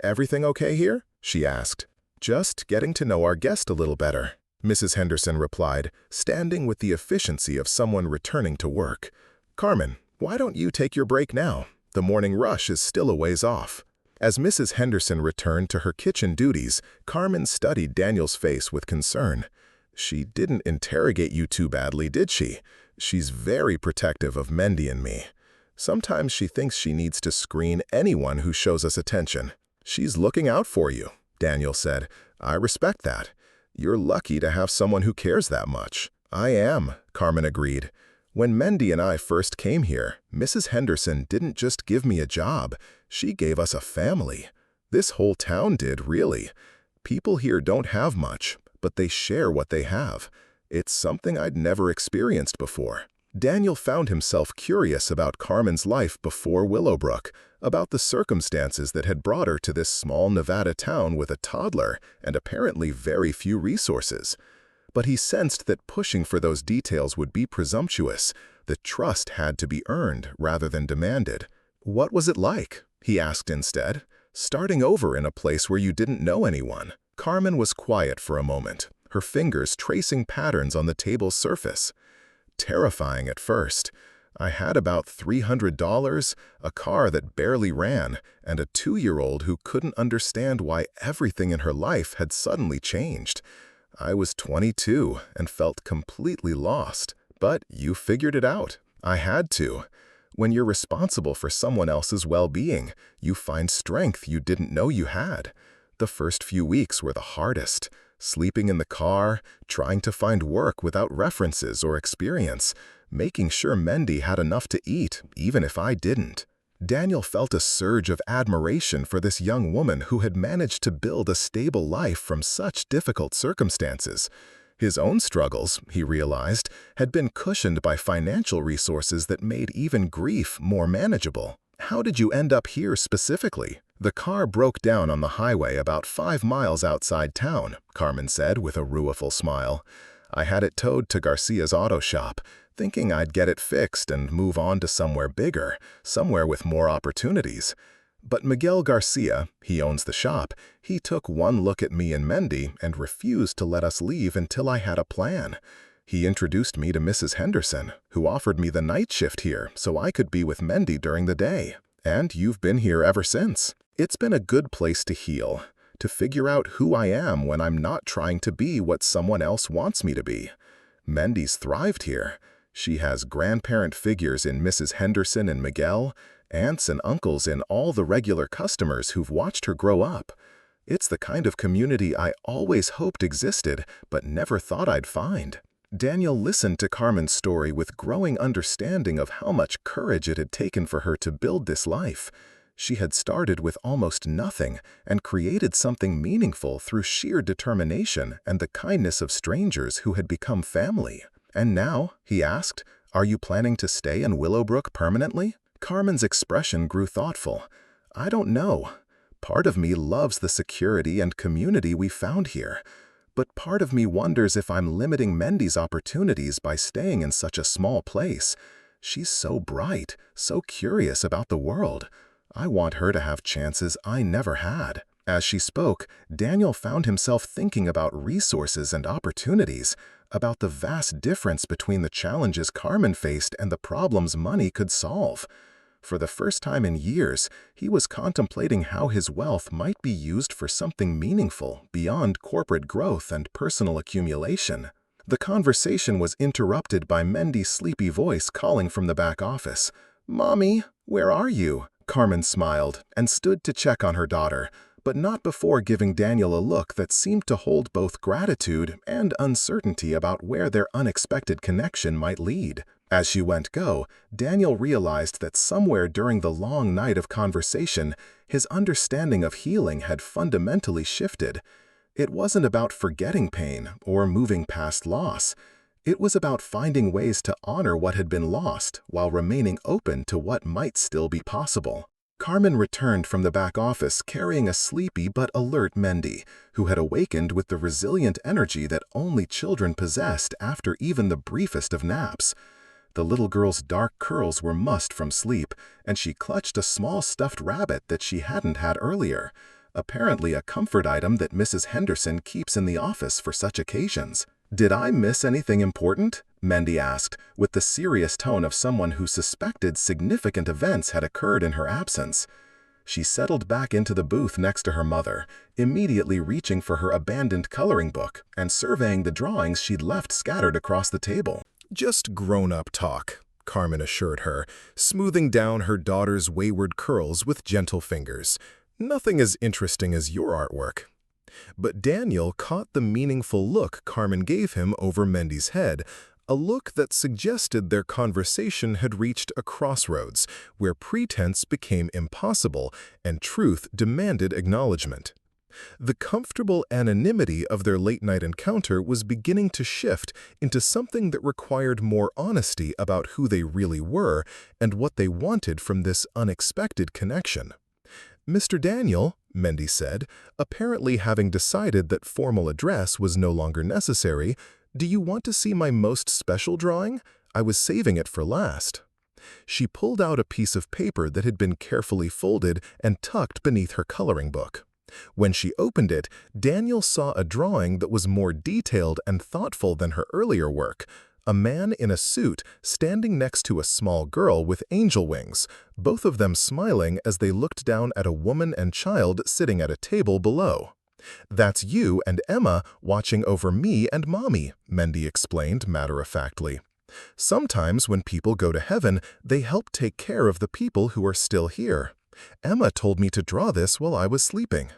"Everything okay here?" she asked. "Just getting to know our guest a little better," Mrs. Henderson replied, standing with the efficiency of someone returning to work. "Carmen, why don't you take your break now? The morning rush is still a ways off." As Mrs. Henderson returned to her kitchen duties, Carmen studied Daniel's face with concern. "She didn't interrogate you too badly, did she? She's very protective of Mendy and me. Sometimes she thinks she needs to screen anyone who shows us attention." "She's looking out for you," Daniel said. "I respect that. You're lucky to have someone who cares that much." "I am," Carmen agreed. "When Mendy and I first came here, Mrs. Henderson didn't just give me a job, she gave us a family. This whole town did, really. People here don't have much, but they share what they have. It's something I'd never experienced before." Daniel found himself curious about Carmen's life before Willowbrook, about the circumstances that had brought her to this small Nevada town with a toddler and apparently very few resources. But he sensed that pushing for those details would be presumptuous, that trust had to be earned rather than demanded. "What was it like?" he asked instead. "Starting over in a place where you didn't know anyone." Carmen was quiet for a moment, her fingers tracing patterns on the table's surface. "Terrifying at first. I had about $300, a car that barely ran, and a 2-year-old who couldn't understand why everything in her life had suddenly changed. I was 22 and felt completely lost, but you figured it out. I had to. When you're responsible for someone else's well-being, you find strength you didn't know you had. The first few weeks were the hardest. Sleeping in the car, trying to find work without references or experience, making sure Mendy had enough to eat, even if I didn't." Daniel felt a surge of admiration for this young woman who had managed to build a stable life from such difficult circumstances. His own struggles, he realized, had been cushioned by financial resources that made even grief more manageable. "How did you end up here specifically?" "The car broke down on the highway about 5 miles outside town," Carmen said with a rueful smile. "I had it towed to Garcia's auto shop, thinking I'd get it fixed and move on to somewhere bigger, somewhere with more opportunities. But Miguel Garcia, he owns the shop, he took one look at me and Mendy and refused to let us leave until I had a plan. He introduced me to Mrs. Henderson, who offered me the night shift here so I could be with Mendy during the day. And you've been here ever since. It's been a good place to heal, to figure out who I am when I'm not trying to be what someone else wants me to be. Mendy's thrived here. She has grandparent figures in Mrs. Henderson and Miguel, aunts and uncles in all the regular customers who've watched her grow up. It's the kind of community I always hoped existed, but never thought I'd find. Daniel listened to Carmen's story with growing understanding of how much courage it had taken for her to build this life. She had started with almost nothing and created something meaningful through sheer determination and the kindness of strangers who had become family. And now, he asked, are you planning to stay in Willowbrook permanently? Carmen's expression grew thoughtful. I don't know. Part of me loves the security and community we found here. But part of me wonders if I'm limiting Mendy's opportunities by staying in such a small place. She's so bright, so curious about the world. I want her to have chances I never had. As she spoke, Daniel found himself thinking about resources and opportunities, about the vast difference between the challenges Carmen faced and the problems money could solve. For the first time in years, he was contemplating how his wealth might be used for something meaningful beyond corporate growth and personal accumulation. The conversation was interrupted by Mendy's sleepy voice calling from the back office. "Mommy, where are you?" Carmen smiled and stood to check on her daughter, but not before giving Daniel a look that seemed to hold both gratitude and uncertainty about where their unexpected connection might lead. As she went go, Daniel realized that somewhere during the long night of conversation, his understanding of healing had fundamentally shifted. It wasn't about forgetting pain or moving past loss. It was about finding ways to honor what had been lost while remaining open to what might still be possible. Carmen returned from the back office carrying a sleepy but alert Mendy, who had awakened with the resilient energy that only children possessed after even the briefest of naps. The little girl's dark curls were mussed from sleep, and she clutched a small stuffed rabbit that she hadn't had earlier, apparently a comfort item that Mrs. Henderson keeps in the office for such occasions. "Did I miss anything important?" Mendy asked, with the serious tone of someone who suspected significant events had occurred in her absence. She settled back into the booth next to her mother, immediately reaching for her abandoned coloring book and surveying the drawings she'd left scattered across the table. "Just grown-up talk," Carmen assured her, smoothing down her daughter's wayward curls with gentle fingers. "Nothing as interesting as your artwork." But Daniel caught the meaningful look Carmen gave him over Mendy's head, a look that suggested their conversation had reached a crossroads where pretense became impossible and truth demanded acknowledgement. The comfortable anonymity of their late-night encounter was beginning to shift into something that required more honesty about who they really were and what they wanted from this unexpected connection. "Mr. Daniel," Mendy said, apparently having decided that formal address was no longer necessary, "do you want to see my most special drawing? I was saving it for last." She pulled out a piece of paper that had been carefully folded and tucked beneath her coloring book. When she opened it, Daniel saw a drawing that was more detailed and thoughtful than her earlier work. A man in a suit standing next to a small girl with angel wings, both of them smiling as they looked down at a woman and child sitting at a table below. "That's you and Emma watching over me and Mommy," Mendy explained matter-of-factly. "Sometimes when people go to heaven, they help take care of the people who are still here. Emma told me to draw this while I was sleeping."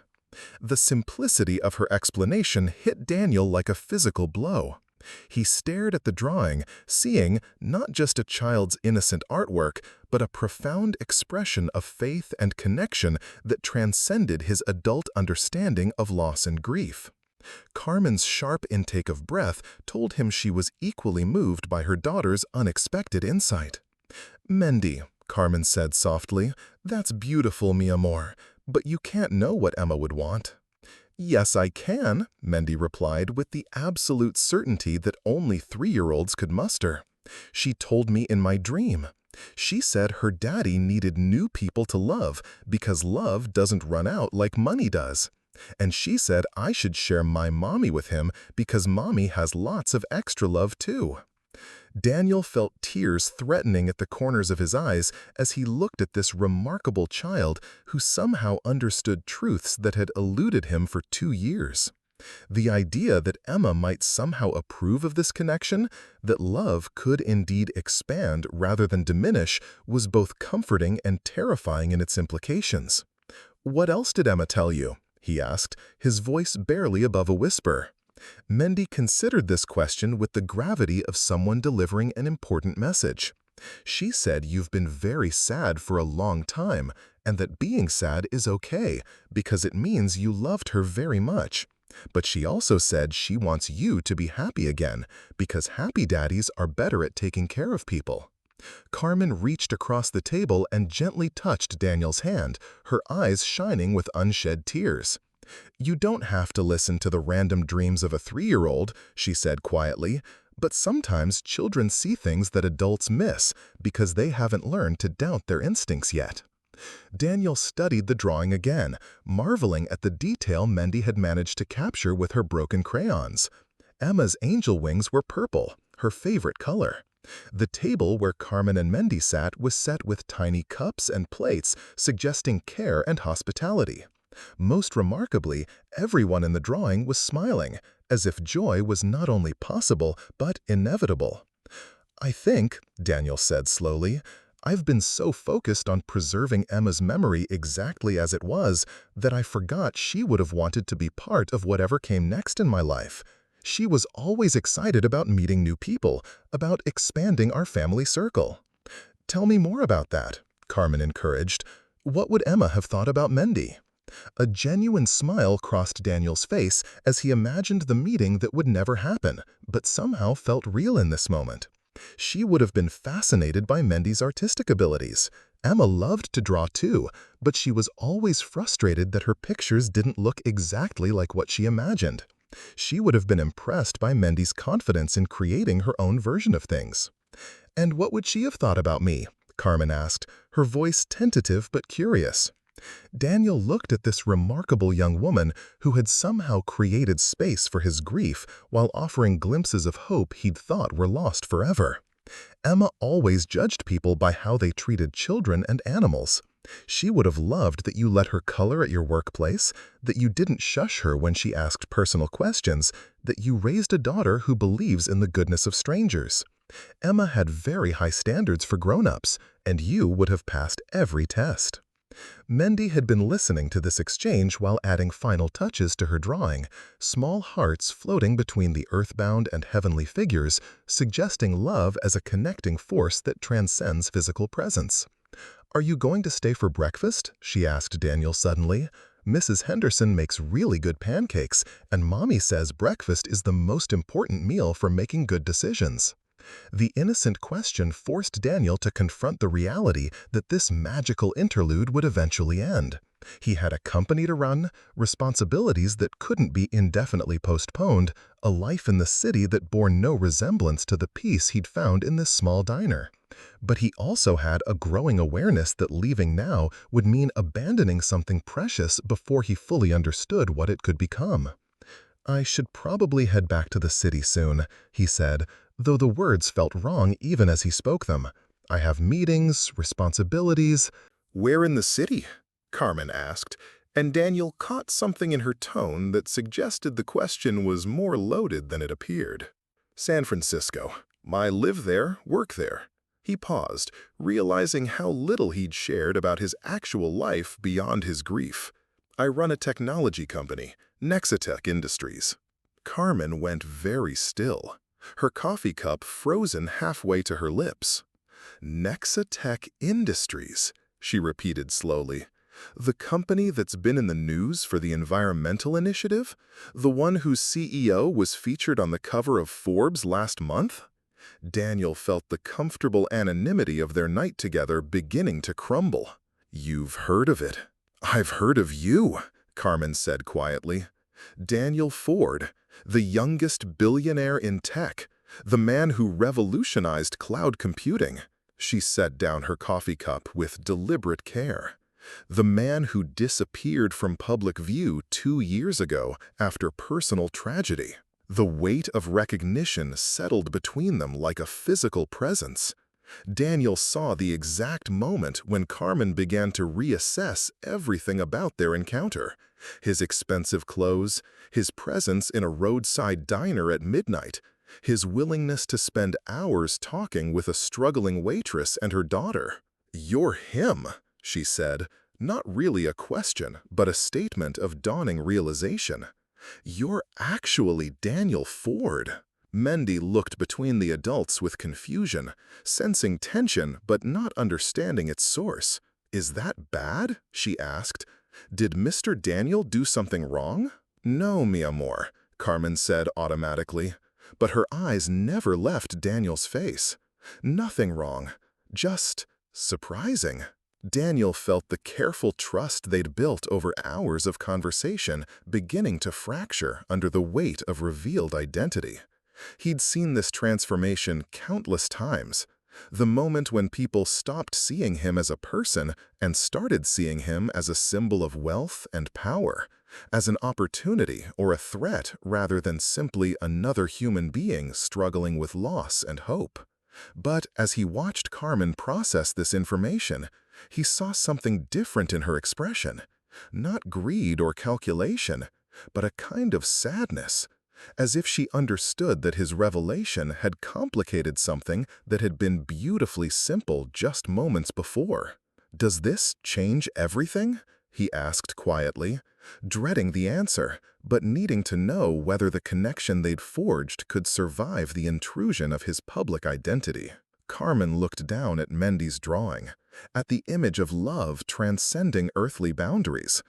The simplicity of her explanation hit Daniel like a physical blow. He stared at the drawing, seeing not just a child's innocent artwork, but a profound expression of faith and connection that transcended his adult understanding of loss and grief. Carmen's sharp intake of breath told him she was equally moved by her daughter's unexpected insight. "Mendy," Carmen said softly, "that's beautiful, mi amor, but you can't know what Emma would want." "Yes, I can," Mendy replied with the absolute certainty that only 3-year-olds could muster. "She told me in my dream. She said her daddy needed new people to love because love doesn't run out like money does. And she said I should share my mommy with him because mommy has lots of extra love too. Daniel felt tears threatening at the corners of his eyes as he looked at this remarkable child who somehow understood truths that had eluded him for 2 years. The idea that Emma might somehow approve of this connection, that love could indeed expand rather than diminish, was both comforting and terrifying in its implications. "What else did Emma tell you?" he asked, his voice barely above a whisper. Mendy considered this question with the gravity of someone delivering an important message. "She said you've been very sad for a long time, and that being sad is okay, because it means you loved her very much. But she also said she wants you to be happy again, because happy daddies are better at taking care of people." Carmen reached across the table and gently touched Daniel's hand, her eyes shining with unshed tears. "You don't have to listen to the random dreams of a 3-year-old, she said quietly, "but sometimes children see things that adults miss because they haven't learned to doubt their instincts yet." Daniel studied the drawing again, marveling at the detail Mendy had managed to capture with her broken crayons. Emma's angel wings were purple, her favorite color. The table where Carmen and Mendy sat was set with tiny cups and plates, suggesting care and hospitality. Most remarkably, everyone in the drawing was smiling, as if joy was not only possible, but inevitable. "I think," Daniel said slowly, "I've been so focused on preserving Emma's memory exactly as it was that I forgot she would have wanted to be part of whatever came next in my life. She was always excited about meeting new people, about expanding our family circle." "Tell me more about that," Carmen encouraged. "What would Emma have thought about Mendy?" A genuine smile crossed Daniel's face as he imagined the meeting that would never happen, but somehow felt real in this moment. She would have been fascinated by Mendy's artistic abilities. Emma loved to draw too, but she was always frustrated that her pictures didn't look exactly like what she imagined. She would have been impressed by Mendy's confidence in creating her own version of things. "And what would she have thought about me?" Carmen asked, her voice tentative but curious. Daniel looked at this remarkable young woman who had somehow created space for his grief while offering glimpses of hope he'd thought were lost forever. Emma always judged people by how they treated children and animals. She would have loved that you let her color at your workplace, that you didn't shush her when she asked personal questions, that you raised a daughter who believes in the goodness of strangers. Emma had very high standards for grown-ups, and you would have passed every test. Mendy had been listening to this exchange while adding final touches to her drawing, small hearts floating between the earthbound and heavenly figures, suggesting love as a connecting force that transcends physical presence. "Are you going to stay for breakfast?" she asked Daniel suddenly. "Mrs. Henderson makes really good pancakes, and Mommy says breakfast is the most important meal for making good decisions." The innocent question forced Daniel to confront the reality that this magical interlude would eventually end. He had a company to run, responsibilities that couldn't be indefinitely postponed, a life in the city that bore no resemblance to the peace he'd found in this small diner. But he also had a growing awareness that leaving now would mean abandoning something precious before he fully understood what it could become. "I should probably head back to the city soon," he said, though the words felt wrong even as he spoke them. "I have meetings, responsibilities." "Where in the city?" Carmen asked, and Daniel caught something in her tone that suggested the question was more loaded than it appeared. "San Francisco. I live there, work there." He paused, realizing how little he'd shared about his actual life beyond his grief. "I run a technology company, Nexatech Industries." Carmen went very still, her coffee cup frozen halfway to her lips. "Nexatech Industries," she repeated slowly. "The company that's been in the news for the environmental initiative? The one whose CEO was featured on the cover of Forbes last month?" Daniel felt the comfortable anonymity of their night together beginning to crumble. "You've heard of it." "I've heard of you," Carmen said quietly. "Daniel Ford, the youngest billionaire in tech, the man who revolutionized cloud computing." She set down her coffee cup with deliberate care. The man who disappeared from public view 2 years ago after personal tragedy. The weight of recognition settled between them like a physical presence. Daniel saw the exact moment when Carmen began to reassess everything about their encounter. His expensive clothes, his presence in a roadside diner at midnight, his willingness to spend hours talking with a struggling waitress and her daughter. "You're him," she said, not really a question, but a statement of dawning realization. "You're actually Daniel Ford." Mendy looked between the adults with confusion, sensing tension but not understanding its source. "Is that bad?" she asked. "Did Mr. Daniel do something wrong?" "No, mi amor," Carmen said automatically, but her eyes never left Daniel's face. "Nothing wrong, just surprising." Daniel felt the careful trust they'd built over hours of conversation beginning to fracture under the weight of revealed identity. He'd seen this transformation countless times. The moment when people stopped seeing him as a person and started seeing him as a symbol of wealth and power, as an opportunity or a threat rather than simply another human being struggling with loss and hope. But as he watched Carmen process this information, he saw something different in her expression. Not greed or calculation, but a kind of sadness, as if she understood that his revelation had complicated something that had been beautifully simple just moments before. "Does this change everything?" he asked quietly, dreading the answer, but needing to know whether the connection they'd forged could survive the intrusion of his public identity. Carmen looked down at Mendy's drawing, at the image of love transcending earthly boundaries,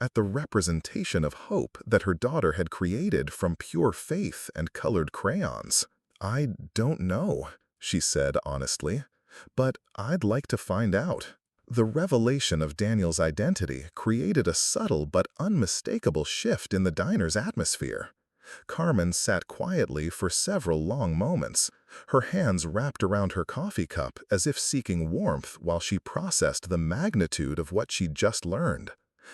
at the representation of hope that her daughter had created from pure faith and colored crayons. "I don't know," she said honestly, "but I'd like to find out." The revelation of Daniel's identity created a subtle but unmistakable shift in the diner's atmosphere. Carmen sat quietly for several long moments, her hands wrapped around her coffee cup as if seeking warmth while she processed the magnitude of what she'd just learned.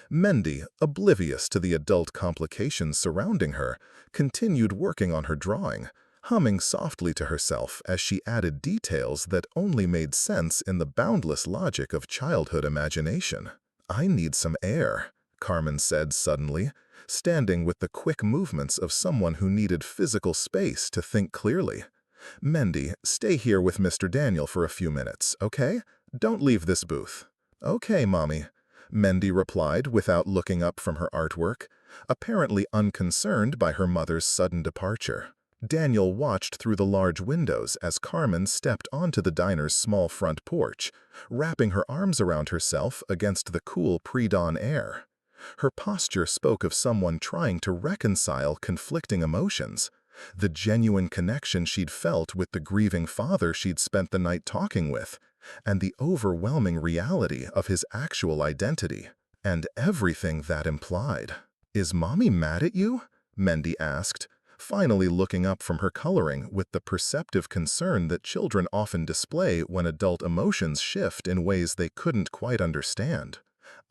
Mendy, oblivious to the adult complications surrounding her, continued working on her drawing, humming softly to herself as she added details that only made sense in the boundless logic of childhood imagination. "I need some air," Carmen said suddenly, standing with the quick movements of someone who needed physical space to think clearly. "Mendy, stay here with Mr. Daniel for a few minutes, okay? Don't leave this booth." "Okay, Mommy," Mendy replied without looking up from her artwork, apparently unconcerned by her mother's sudden departure. Daniel watched through the large windows as Carmen stepped onto the diner's small front porch, wrapping her arms around herself against the cool pre-dawn air. Her posture spoke of someone trying to reconcile conflicting emotions, the genuine connection she'd felt with the grieving father she'd spent the night talking with, and the overwhelming reality of his actual identity, and everything that implied. "Is Mommy mad at you?" Mendy asked, finally looking up from her coloring with the perceptive concern that children often display when adult emotions shift in ways they couldn't quite understand.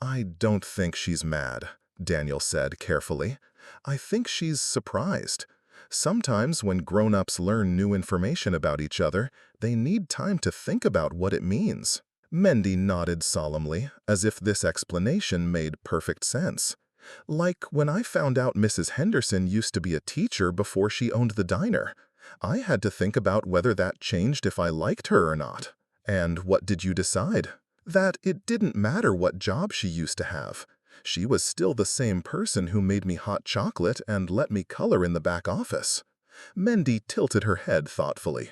"I don't think she's mad," Daniel said carefully. "I think she's surprised. Sometimes when grown-ups learn new information about each other, they need time to think about what it means." Mendy nodded solemnly, as if this explanation made perfect sense. "Like when I found out Mrs. Henderson used to be a teacher before she owned the diner. I had to think about whether that changed if I liked her or not." "And what did you decide?" "That it didn't matter what job she used to have. She was still the same person who made me hot chocolate and let me color in the back office." Mendy tilted her head thoughtfully.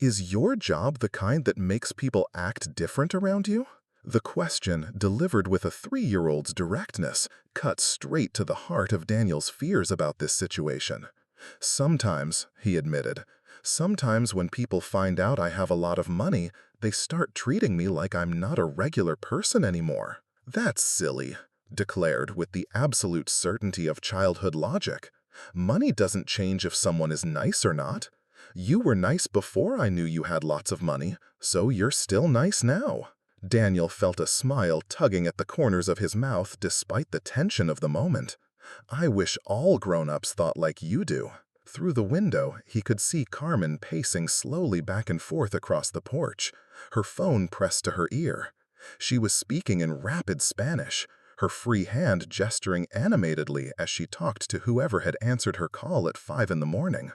"Is your job the kind that makes people act different around you?" The question, delivered with a 3-year-old's directness, cut straight to the heart of Daniel's fears about this situation. "Sometimes," he admitted, "sometimes when people find out I have a lot of money, they start treating me like I'm not a regular person anymore." "That's silly," declared with the absolute certainty of childhood logic. "Money doesn't change if someone is nice or not. You were nice before I knew you had lots of money, so you're still nice now." Daniel felt a smile tugging at the corners of his mouth despite the tension of the moment. "I wish all grown-ups thought like you do." Through the window, he could see Carmen pacing slowly back and forth across the porch, her phone pressed to her ear. She was speaking in rapid Spanish, her free hand gesturing animatedly as she talked to whoever had answered her call at 5 in the morning.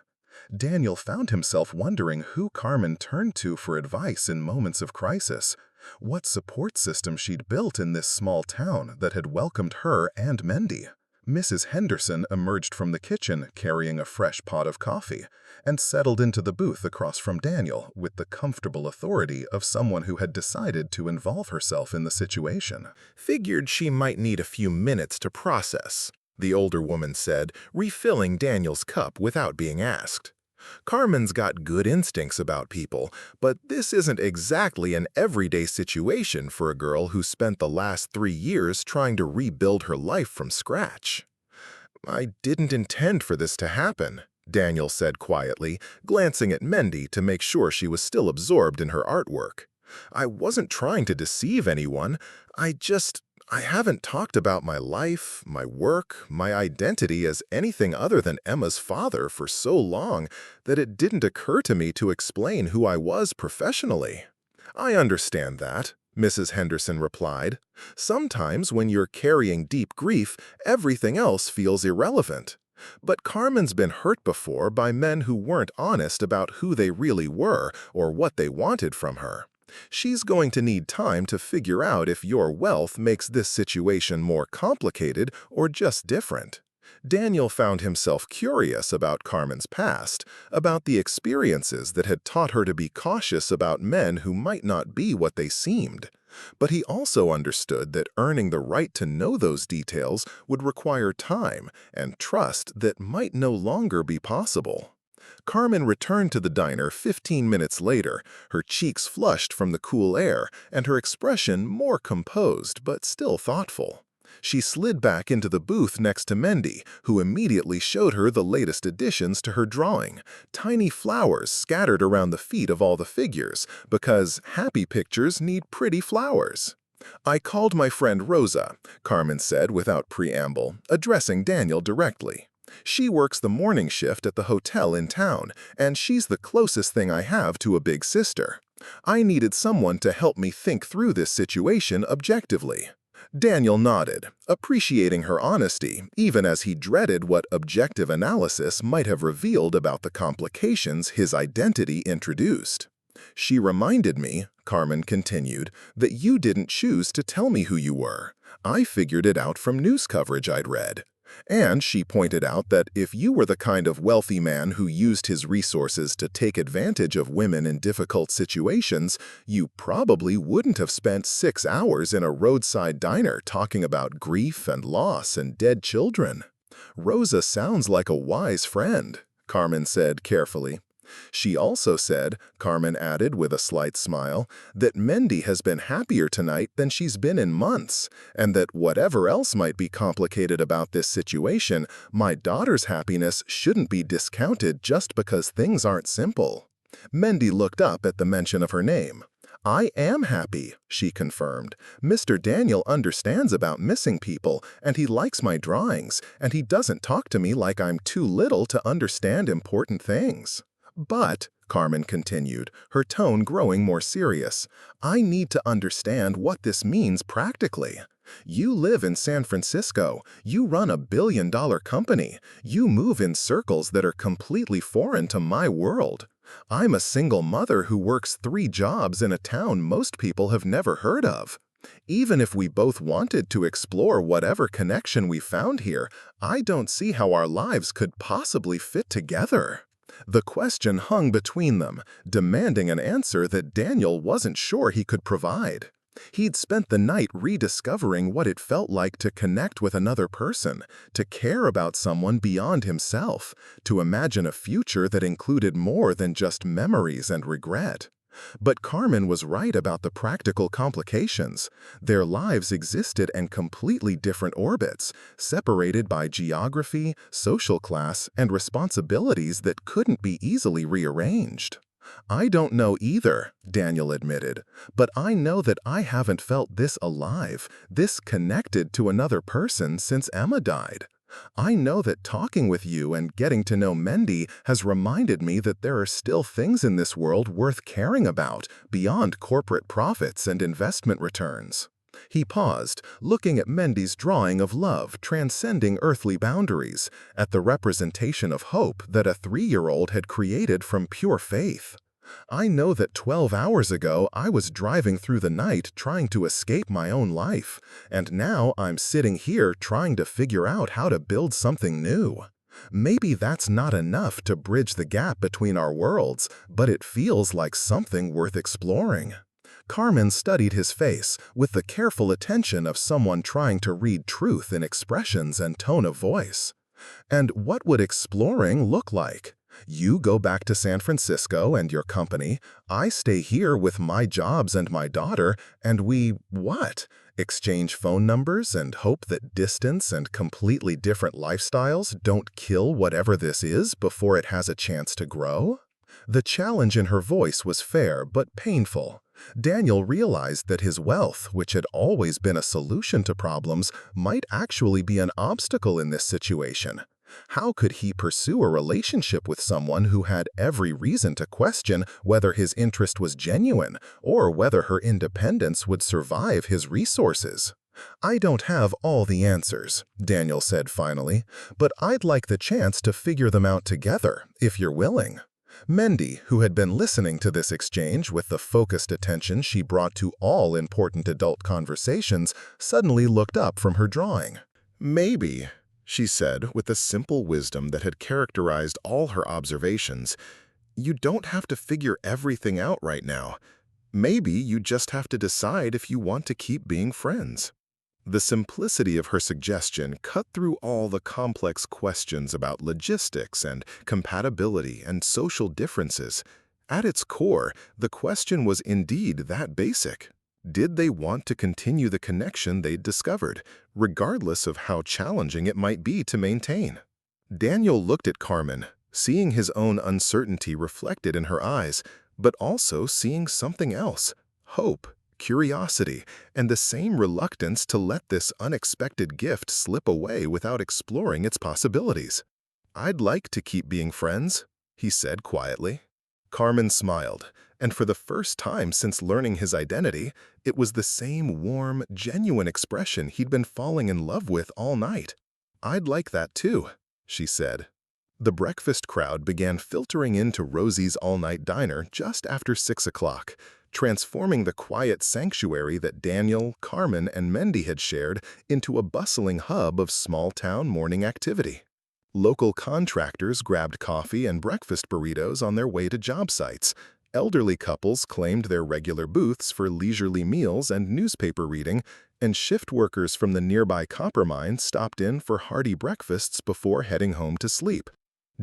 Daniel found himself wondering who Carmen turned to for advice in moments of crisis, what support system she'd built in this small town that had welcomed her and Mendy. Mrs. Henderson emerged from the kitchen carrying a fresh pot of coffee and settled into the booth across from Daniel with the comfortable authority of someone who had decided to involve herself in the situation. "Figured she might need a few minutes to process," the older woman said, refilling Daniel's cup without being asked. "Carmen's got good instincts about people, but this isn't exactly an everyday situation for a girl who spent the last 3 years trying to rebuild her life from scratch." "I didn't intend for this to happen," Daniel said quietly, glancing at Mendy to make sure she was still absorbed in her artwork. "I wasn't trying to deceive anyone. I haven't talked about my life, my work, my identity as anything other than Emma's father for so long that it didn't occur to me to explain who I was professionally." "I understand that," Mrs. Henderson replied. "Sometimes when you're carrying deep grief, everything else feels irrelevant. But Carmen's been hurt before by men who weren't honest about who they really were or what they wanted from her. She's going to need time to figure out if your wealth makes this situation more complicated or just different." Daniel found himself curious about Carmen's past, about the experiences that had taught her to be cautious about men who might not be what they seemed. But he also understood that earning the right to know those details would require time and trust that might no longer be possible. Carmen returned to the diner 15 minutes later, her cheeks flushed from the cool air and her expression more composed but still thoughtful. She slid back into the booth next to Mendy, who immediately showed her the latest additions to her drawing, tiny flowers scattered around the feet of all the figures, because happy pictures need pretty flowers. "I called my friend Rosa," Carmen said without preamble, addressing Daniel directly. "She works the morning shift at the hotel in town, and she's the closest thing I have to a big sister. I needed someone to help me think through this situation objectively." Daniel nodded, appreciating her honesty, even as he dreaded what objective analysis might have revealed about the complications his identity introduced. "She reminded me," Carmen continued, "that you didn't choose to tell me who you were. I figured it out from news coverage I'd read. And she pointed out that if you were the kind of wealthy man who used his resources to take advantage of women in difficult situations, you probably wouldn't have spent 6 hours in a roadside diner talking about grief and loss and dead children." "Rosa sounds like a wise friend," Carmen said carefully. She also said, Carmen added with a slight smile, that Mendy has been happier tonight than she's been in months, and that whatever else might be complicated about this situation, my daughter's happiness shouldn't be discounted just because things aren't simple. Mendy looked up at the mention of her name. "I am happy," she confirmed. "Mr. Daniel understands about missing people, and he likes my drawings, and he doesn't talk to me like I'm too little to understand important things. But," Carmen continued, her tone growing more serious, "I need to understand what this means practically. You live in San Francisco, you run a billion-dollar company, you move in circles that are completely foreign to my world. I'm a single mother who works 3 jobs in a town most people have never heard of. Even if we both wanted to explore whatever connection we found here, I don't see how our lives could possibly fit together." The question hung between them, demanding an answer that Daniel wasn't sure he could provide. He'd spent the night rediscovering what it felt like to connect with another person, to care about someone beyond himself, to imagine a future that included more than just memories and regret. But Carmen was right about the practical complications. Their lives existed in completely different orbits, separated by geography, social class, and responsibilities that couldn't be easily rearranged. "I don't know either," Daniel admitted, "but I know that I haven't felt this alive, this connected to another person since Emma died. I know that talking with you and getting to know Mendy has reminded me that there are still things in this world worth caring about, beyond corporate profits and investment returns." He paused, looking at Mendy's drawing of love transcending earthly boundaries, at the representation of hope that a 3-year-old had created from pure faith. "I know that 12 hours ago I was driving through the night trying to escape my own life, and now I'm sitting here trying to figure out how to build something new. Maybe that's not enough to bridge the gap between our worlds, but it feels like something worth exploring." Carmen studied his face with the careful attention of someone trying to read truth in expressions and tone of voice. "And what would exploring look like? You go back to San Francisco and your company, I stay here with my jobs and my daughter, and we, what? Exchange phone numbers and hope that distance and completely different lifestyles don't kill whatever this is before it has a chance to grow?" The challenge in her voice was fair but painful. Daniel realized that his wealth, which had always been a solution to problems, might actually be an obstacle in this situation. How could he pursue a relationship with someone who had every reason to question whether his interest was genuine or whether her independence would survive his resources? "I don't have all the answers," Daniel said finally, "but I'd like the chance to figure them out together, if you're willing." Mendy, who had been listening to this exchange with the focused attention she brought to all important adult conversations, suddenly looked up from her drawing. "Maybe," she said with the simple wisdom that had characterized all her observations, "you don't have to figure everything out right now. Maybe you just have to decide if you want to keep being friends." The simplicity of her suggestion cut through all the complex questions about logistics and compatibility and social differences. At its core, the question was indeed that basic. Did they want to continue the connection they'd discovered, regardless of how challenging it might be to maintain? Daniel looked at Carmen, seeing his own uncertainty reflected in her eyes, but also seeing something else: hope, curiosity, and the same reluctance to let this unexpected gift slip away without exploring its possibilities. "I'd like to keep being friends," he said quietly. Carmen smiled, and for the first time since learning his identity, it was the same warm, genuine expression he'd been falling in love with all night. "I'd like that too," she said. The breakfast crowd began filtering into Rosie's all-night diner just after 6 o'clock, transforming the quiet sanctuary that Daniel, Carmen, and Mendy had shared into a bustling hub of small-town morning activity. Local contractors grabbed coffee and breakfast burritos on their way to job sites. Elderly couples claimed their regular booths for leisurely meals and newspaper reading, and shift workers from the nearby copper mine stopped in for hearty breakfasts before heading home to sleep.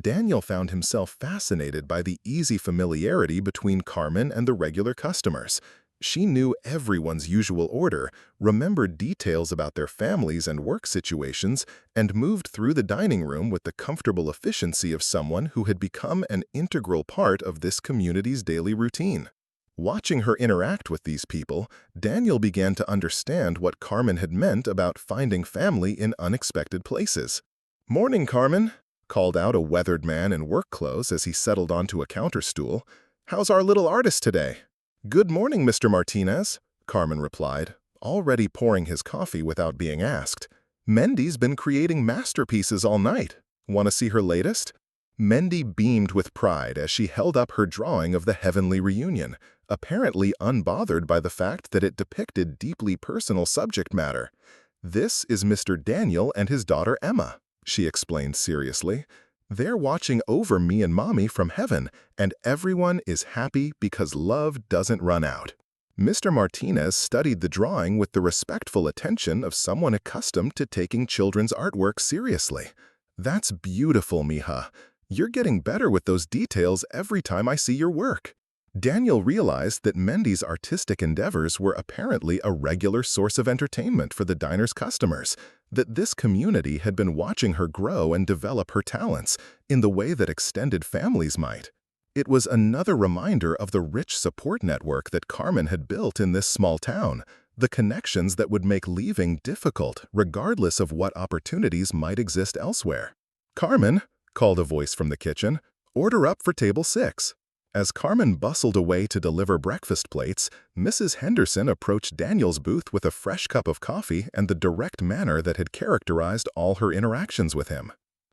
Daniel found himself fascinated by the easy familiarity between Carmen and the regular customers. She knew everyone's usual order, remembered details about their families and work situations, and moved through the dining room with the comfortable efficiency of someone who had become an integral part of this community's daily routine. Watching her interact with these people, Daniel began to understand what Carmen had meant about finding family in unexpected places. "Morning, Carmen," called out a weathered man in work clothes as he settled onto a counter stool. "How's our little artist today?" "Good morning, Mr. Martinez," Carmen replied, already pouring his coffee without being asked. "Mendy's been creating masterpieces all night. Want to see her latest?" Mendy beamed with pride as she held up her drawing of the heavenly reunion, apparently unbothered by the fact that it depicted deeply personal subject matter. "This is Mr. Daniel and his daughter Emma," she explained seriously. "They're watching over me and Mommy from heaven, and everyone is happy because love doesn't run out." Mr. Martinez studied the drawing with the respectful attention of someone accustomed to taking children's artwork seriously. "That's beautiful, mija. You're getting better with those details every time I see your work." Daniel realized that Mendy's artistic endeavors were apparently a regular source of entertainment for the diner's customers, that this community had been watching her grow and develop her talents in the way that extended families might. It was another reminder of the rich support network that Carmen had built in this small town, the connections that would make leaving difficult regardless of what opportunities might exist elsewhere. "Carmen," called a voice from the kitchen, "order up for table 6. As Carmen bustled away to deliver breakfast plates, Mrs. Henderson approached Daniel's booth with a fresh cup of coffee and the direct manner that had characterized all her interactions with him.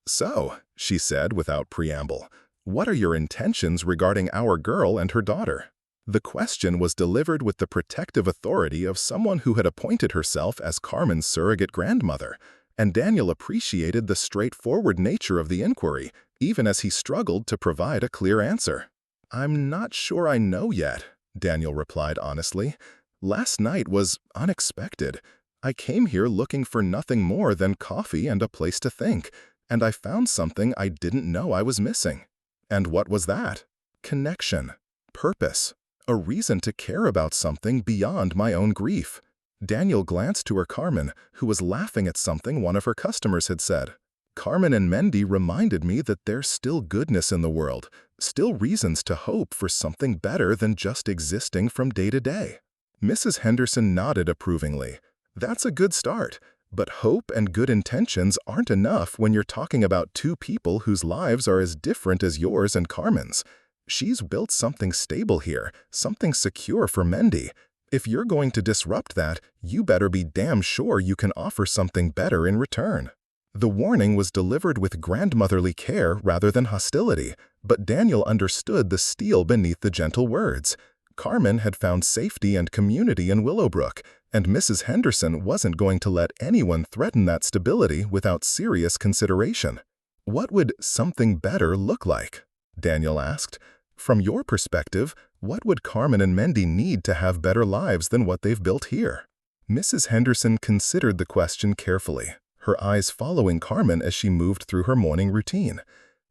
"So," she said without preamble, "what are your intentions regarding our girl and her daughter?" The question was delivered with the protective authority of someone who had appointed herself as Carmen's surrogate grandmother, and Daniel appreciated the straightforward nature of the inquiry, even as he struggled to provide a clear answer. "I'm not sure I know yet," Daniel replied honestly. "Last night was unexpected. I came here looking for nothing more than coffee and a place to think, and I found something I didn't know I was missing." "And what was that?" "Connection. Purpose. A reason to care about something beyond my own grief." Daniel glanced to her Carmen, who was laughing at something one of her customers had said. "Carmen and Mendy reminded me that there's still goodness in the world, still reasons to hope for something better than just existing from day to day." Mrs. Henderson nodded approvingly. "That's a good start, but hope and good intentions aren't enough when you're talking about two people whose lives are as different as yours and Carmen's. She's built something stable here, something secure for Mendy. If you're going to disrupt that, you better be damn sure you can offer something better in return." The warning was delivered with grandmotherly care rather than hostility, but Daniel understood the steel beneath the gentle words. Carmen had found safety and community in Willowbrook, and Mrs. Henderson wasn't going to let anyone threaten that stability without serious consideration. "What would something better look like?" Daniel asked. "From your perspective, what would Carmen and Mendy need to have better lives than what they've built here?" Mrs. Henderson considered the question carefully, her eyes following Carmen as she moved through her morning routine.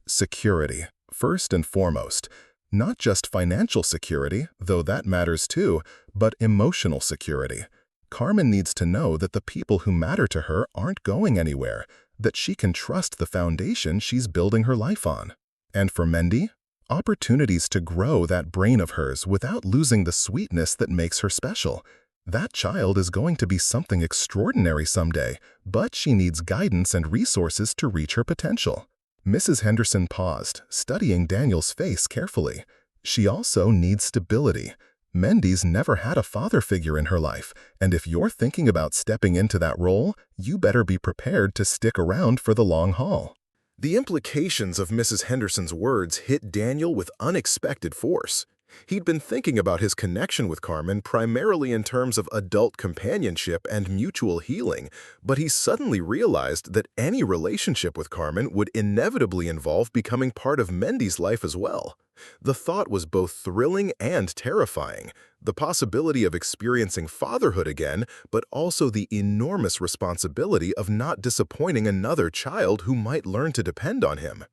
"Security, first and foremost. Not just financial security, though that matters too, but emotional security. Carmen needs to know that the people who matter to her aren't going anywhere, that she can trust the foundation she's building her life on. And for Mendy, opportunities to grow that brain of hers without losing the sweetness that makes her special. That child is going to be something extraordinary someday, but she needs guidance and resources to reach her potential." Mrs. Henderson paused, studying Daniel's face carefully. "She also needs stability. Mendy's never had a father figure in her life, and if you're thinking about stepping into that role, you better be prepared to stick around for the long haul." The implications of Mrs. Henderson's words hit Daniel with unexpected force. He'd been thinking about his connection with Carmen primarily in terms of adult companionship and mutual healing, but he suddenly realized that any relationship with Carmen would inevitably involve becoming part of Mendy's life as well. The thought was both thrilling and terrifying, the possibility of experiencing fatherhood again, but also the enormous responsibility of not disappointing another child who might learn to depend on him.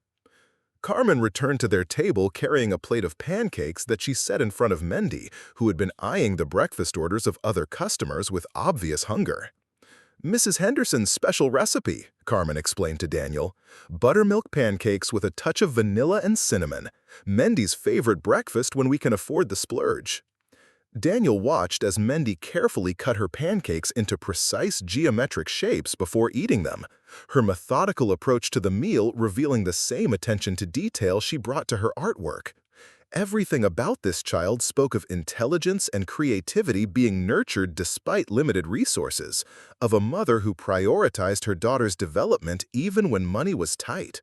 Carmen returned to their table carrying a plate of pancakes that she set in front of Mendy, who had been eyeing the breakfast orders of other customers with obvious hunger. "Mrs. Henderson's special recipe," Carmen explained to Daniel. "Buttermilk pancakes with a touch of vanilla and cinnamon. Mendy's favorite breakfast when we can afford the splurge." Daniel watched as Mendy carefully cut her pancakes into precise geometric shapes before eating them, her methodical approach to the meal revealing the same attention to detail she brought to her artwork. Everything about this child spoke of intelligence and creativity being nurtured despite limited resources, of a mother who prioritized her daughter's development even when money was tight.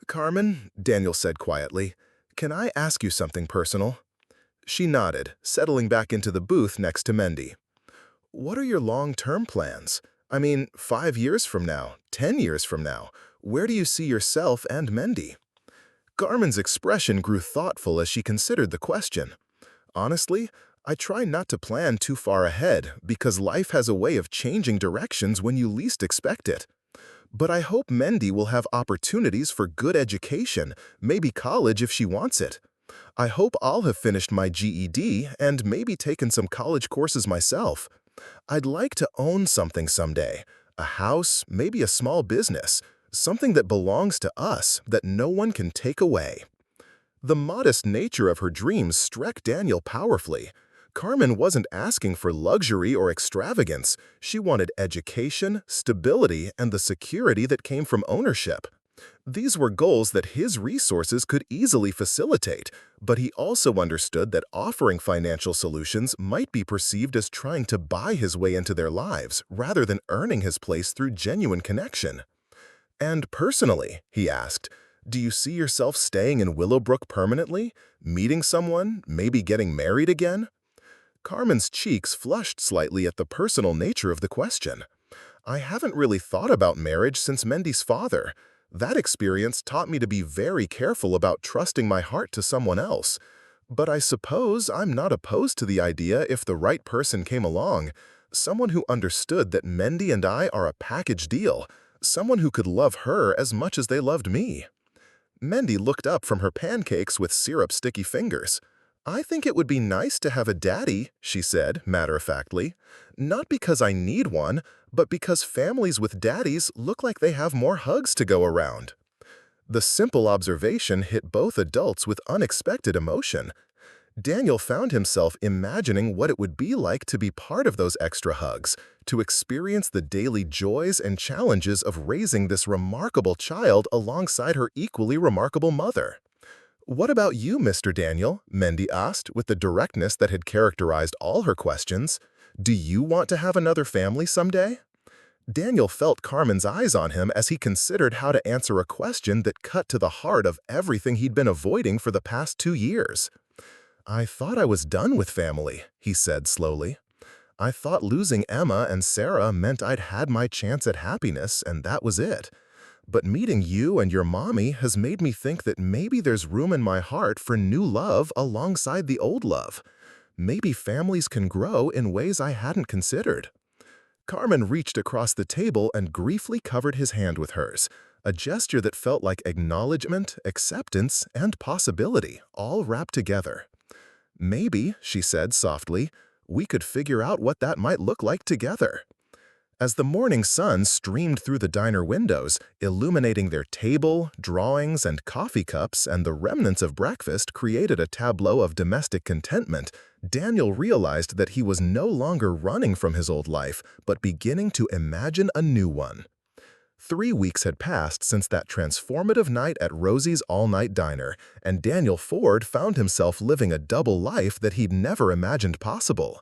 "Carmen," Daniel said quietly, "can I ask you something personal?" She nodded, settling back into the booth next to Mendy. "What are your long-term plans? I mean, 5 years from now, 10 years from now, where do you see yourself and Mendy?" Carmen's expression grew thoughtful as she considered the question. "Honestly, I try not to plan too far ahead because life has a way of changing directions when you least expect it. But I hope Mendy will have opportunities for good education, maybe college if she wants it. I hope I'll have finished my GED and maybe taken some college courses myself. I'd like to own something someday. A house, maybe a small business, something that belongs to us that no one can take away. The modest nature of her dreams struck Daniel powerfully. Carmen wasn't asking for luxury or extravagance. She wanted education, stability, and the security that came from ownership. These were goals that his resources could easily facilitate, but he also understood that offering financial solutions might be perceived as trying to buy his way into their lives rather than earning his place through genuine connection. And personally, he asked, do you see yourself staying in Willowbrook permanently, meeting someone, maybe getting married again? Carmen's cheeks flushed slightly at the personal nature of the question. I haven't really thought about marriage since Mendy's father. That experience taught me to be very careful about trusting my heart to someone else. But I suppose I'm not opposed to the idea if the right person came along, someone who understood that Mendy and I are a package deal, someone who could love her as much as they loved me. Mendy looked up from her pancakes with syrup-sticky fingers. I think it would be nice to have a daddy, she said, matter-of-factly. Not because I need one, but because families with daddies look like they have more hugs to go around. The simple observation hit both adults with unexpected emotion. Daniel found himself imagining what it would be like to be part of those extra hugs, to experience the daily joys and challenges of raising this remarkable child alongside her equally remarkable mother. What about you, Mr. Daniel? Mendy asked with the directness that had characterized all her questions. Do you want to have another family someday? Daniel felt Carmen's eyes on him as he considered how to answer a question that cut to the heart of everything he'd been avoiding for the past 2 years. I thought I was done with family, he said slowly. I thought losing Emma and Sarah meant I'd had my chance at happiness and that was it. But meeting you and your mommy has made me think that maybe there's room in my heart for new love alongside the old love. Maybe families can grow in ways I hadn't considered. Carmen reached across the table and briefly covered his hand with hers, a gesture that felt like acknowledgement, acceptance, and possibility, all wrapped together. Maybe, she said softly, we could figure out what that might look like together. As the morning sun streamed through the diner windows, illuminating their table, drawings, and coffee cups and the remnants of breakfast created a tableau of domestic contentment, Daniel realized that he was no longer running from his old life, but beginning to imagine a new one. 3 weeks had passed since that transformative night at Rosie's all-night diner, and Daniel Ford found himself living a double life that he'd never imagined possible.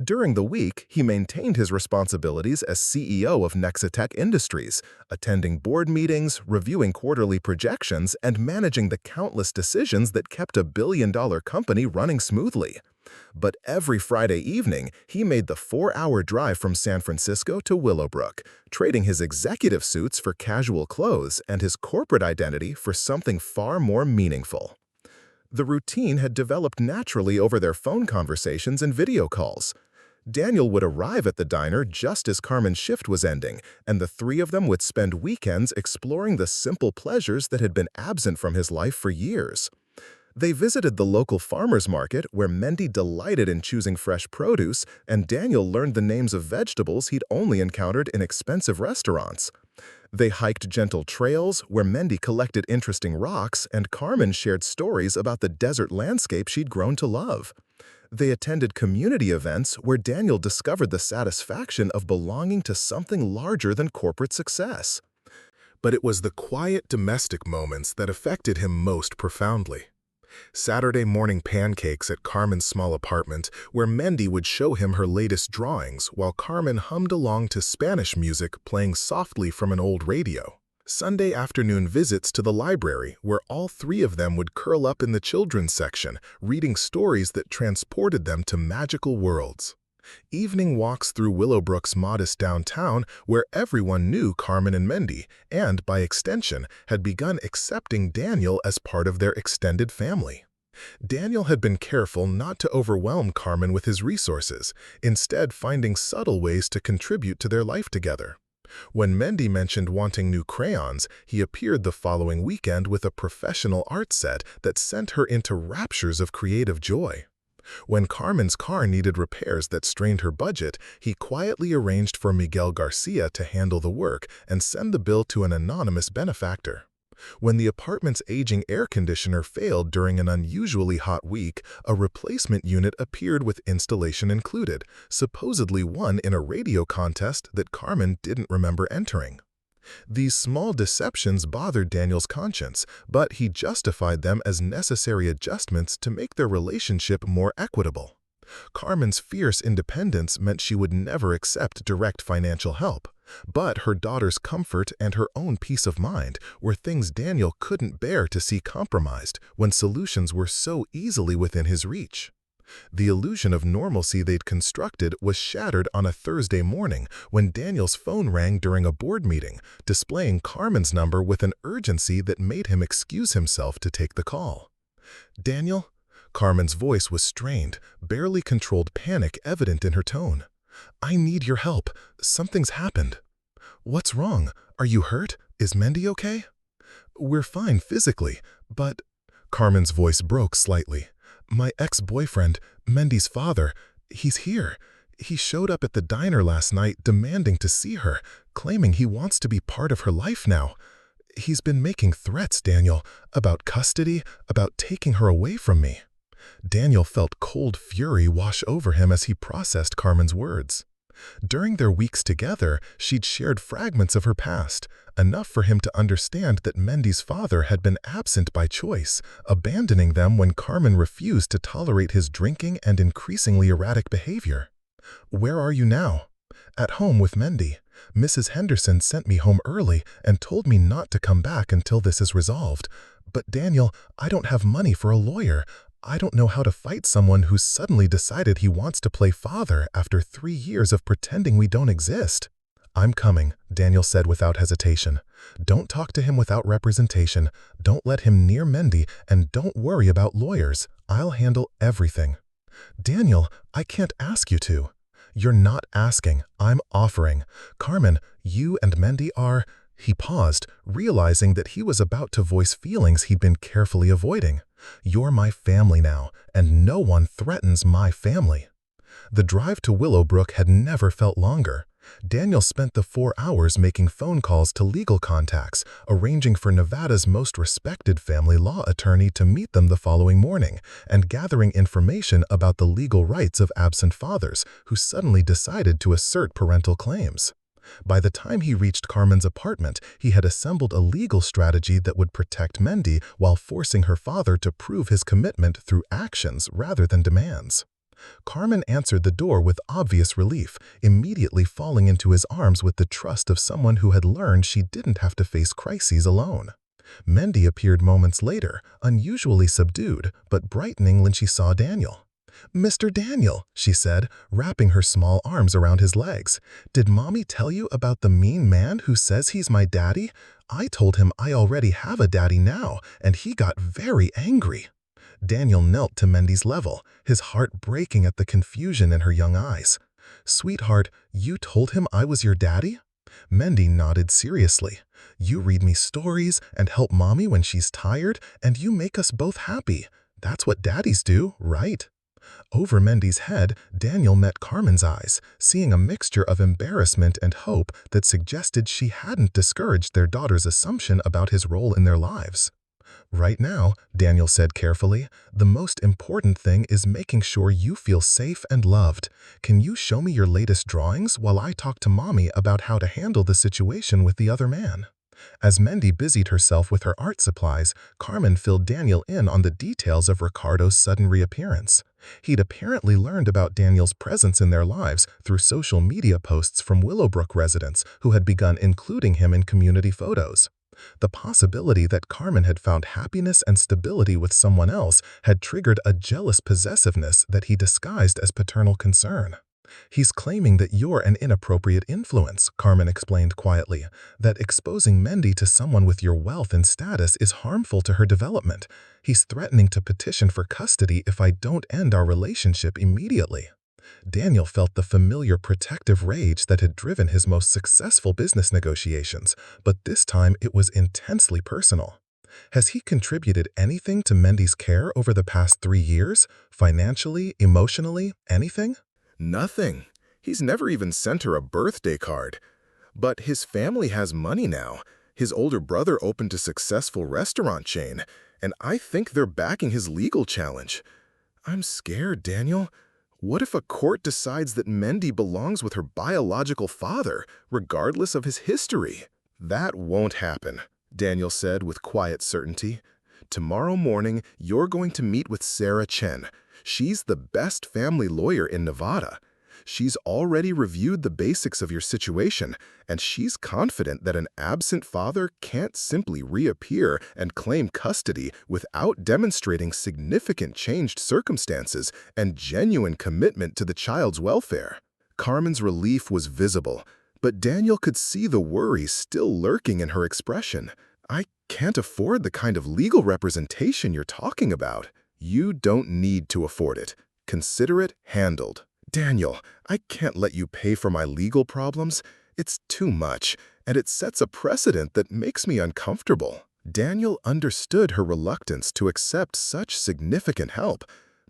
During the week, he maintained his responsibilities as CEO of Nexitech Industries, attending board meetings, reviewing quarterly projections, and managing the countless decisions that kept a billion-dollar company running smoothly. But every Friday evening, he made the 4-hour drive from San Francisco to Willowbrook, trading his executive suits for casual clothes and his corporate identity for something far more meaningful. The routine had developed naturally over their phone conversations and video calls. Daniel would arrive at the diner just as Carmen's shift was ending, and the three of them would spend weekends exploring the simple pleasures that had been absent from his life for years. They visited the local farmers market where Mendy delighted in choosing fresh produce, and Daniel learned the names of vegetables he'd only encountered in expensive restaurants. They hiked gentle trails where Mendy collected interesting rocks, and Carmen shared stories about the desert landscape she'd grown to love. They attended community events where Daniel discovered the satisfaction of belonging to something larger than corporate success. But it was the quiet domestic moments that affected him most profoundly. Saturday morning pancakes at Carmen's small apartment, where Mendy would show him her latest drawings while Carmen hummed along to Spanish music playing softly from an old radio. Sunday afternoon visits to the library, where all three of them would curl up in the children's section, reading stories that transported them to magical worlds. Evening walks through Willowbrook's modest downtown, where everyone knew Carmen and Mendy, and, by extension, had begun accepting Daniel as part of their extended family. Daniel had been careful not to overwhelm Carmen with his resources, instead finding subtle ways to contribute to their life together. When Mendy mentioned wanting new crayons, he appeared the following weekend with a professional art set that sent her into raptures of creative joy. When Carmen's car needed repairs that strained her budget, he quietly arranged for Miguel Garcia to handle the work and send the bill to an anonymous benefactor. When the apartment's aging air conditioner failed during an unusually hot week, a replacement unit appeared with installation included, supposedly won in a radio contest that Carmen didn't remember entering. These small deceptions bothered Daniel's conscience, but he justified them as necessary adjustments to make their relationship more equitable. Carmen's fierce independence meant she would never accept direct financial help, but her daughter's comfort and her own peace of mind were things Daniel couldn't bear to see compromised when solutions were so easily within his reach. The illusion of normalcy they'd constructed was shattered on a Thursday morning when Daniel's phone rang during a board meeting, displaying Carmen's number with an urgency that made him excuse himself to take the call. "Daniel?" Carmen's voice was strained, barely controlled panic evident in her tone. "I need your help. Something's happened." "What's wrong? Are you hurt? Is Mendy okay?" "We're fine physically, but—" Carmen's voice broke slightly. "My ex-boyfriend, Mendy's father, he's here. He showed up at the diner last night demanding to see her, claiming he wants to be part of her life now. He's been making threats, Daniel, about custody, about taking her away from me." Daniel felt cold fury wash over him as he processed Carmen's words. During their weeks together, she'd shared fragments of her past, enough for him to understand that Mendy's father had been absent by choice, abandoning them when Carmen refused to tolerate his drinking and increasingly erratic behavior. "Where are you now?" "At home with Mendy. Mrs. Henderson sent me home early and told me not to come back until this is resolved. But Daniel, I don't have money for a lawyer. I don't know how to fight someone who's suddenly decided he wants to play father after 3 years of pretending we don't exist." "I'm coming," Daniel said without hesitation. "Don't talk to him without representation. Don't let him near Mendy, and don't worry about lawyers. I'll handle everything." "Daniel, I can't ask you to." "You're not asking. I'm offering. Carmen, you and Mendy are—" He paused, realizing that he was about to voice feelings he'd been carefully avoiding. "You're my family now, and no one threatens my family." The drive to Willowbrook had never felt longer. Daniel spent the 4 hours making phone calls to legal contacts, arranging for Nevada's most respected family law attorney to meet them the following morning, and gathering information about the legal rights of absent fathers who suddenly decided to assert parental claims. By the time he reached Carmen's apartment, he had assembled a legal strategy that would protect Mendy while forcing her father to prove his commitment through actions rather than demands. Carmen answered the door with obvious relief, immediately falling into his arms with the trust of someone who had learned she didn't have to face crises alone. Mendy appeared moments later, unusually subdued, but brightening when she saw Daniel. "Mr. Daniel," she said, wrapping her small arms around his legs. "Did Mommy tell you about the mean man who says he's my daddy? I told him I already have a daddy now, and he got very angry." Daniel knelt to Mendy's level, his heart breaking at the confusion in her young eyes. "Sweetheart, you told him I was your daddy?" Mendy nodded seriously. "You read me stories and help Mommy when she's tired, and you make us both happy. That's what daddies do, right?" Over Mendy's head, Daniel met Carmen's eyes, seeing a mixture of embarrassment and hope that suggested she hadn't discouraged their daughter's assumption about his role in their lives. "Right now," Daniel said carefully, "the most important thing is making sure you feel safe and loved. Can you show me your latest drawings while I talk to Mommy about how to handle the situation with the other man?" As Mendy busied herself with her art supplies, Carmen filled Daniel in on the details of Ricardo's sudden reappearance. He'd apparently learned about Daniel's presence in their lives through social media posts from Willowbrook residents who had begun including him in community photos. The possibility that Carmen had found happiness and stability with someone else had triggered a jealous possessiveness that he disguised as paternal concern. "He's claiming that you're an inappropriate influence," Carmen explained quietly, "that exposing Mendy to someone with your wealth and status is harmful to her development. He's threatening to petition for custody if I don't end our relationship immediately." Daniel felt the familiar protective rage that had driven his most successful business negotiations, but this time it was intensely personal. Has he contributed anything to Mendy's care over the past 3 years? Financially, emotionally, anything? Nothing. He's never even sent her a birthday card. But his family has money now. His older brother opened a successful restaurant chain, and I think they're backing his legal challenge. I'm scared, Daniel. What if a court decides that Mendy belongs with her biological father, regardless of his history? That won't happen, Daniel said with quiet certainty. Tomorrow morning, you're going to meet with Sarah Chen. She's the best family lawyer in Nevada. She's already reviewed the basics of your situation, and she's confident that an absent father can't simply reappear and claim custody without demonstrating significant changed circumstances and genuine commitment to the child's welfare. Carmen's relief was visible, but Daniel could see the worry still lurking in her expression. I can't afford the kind of legal representation you're talking about. You don't need to afford it. Consider it handled. Daniel, I can't let you pay for my legal problems. It's too much, and it sets a precedent that makes me uncomfortable. Daniel understood her reluctance to accept such significant help,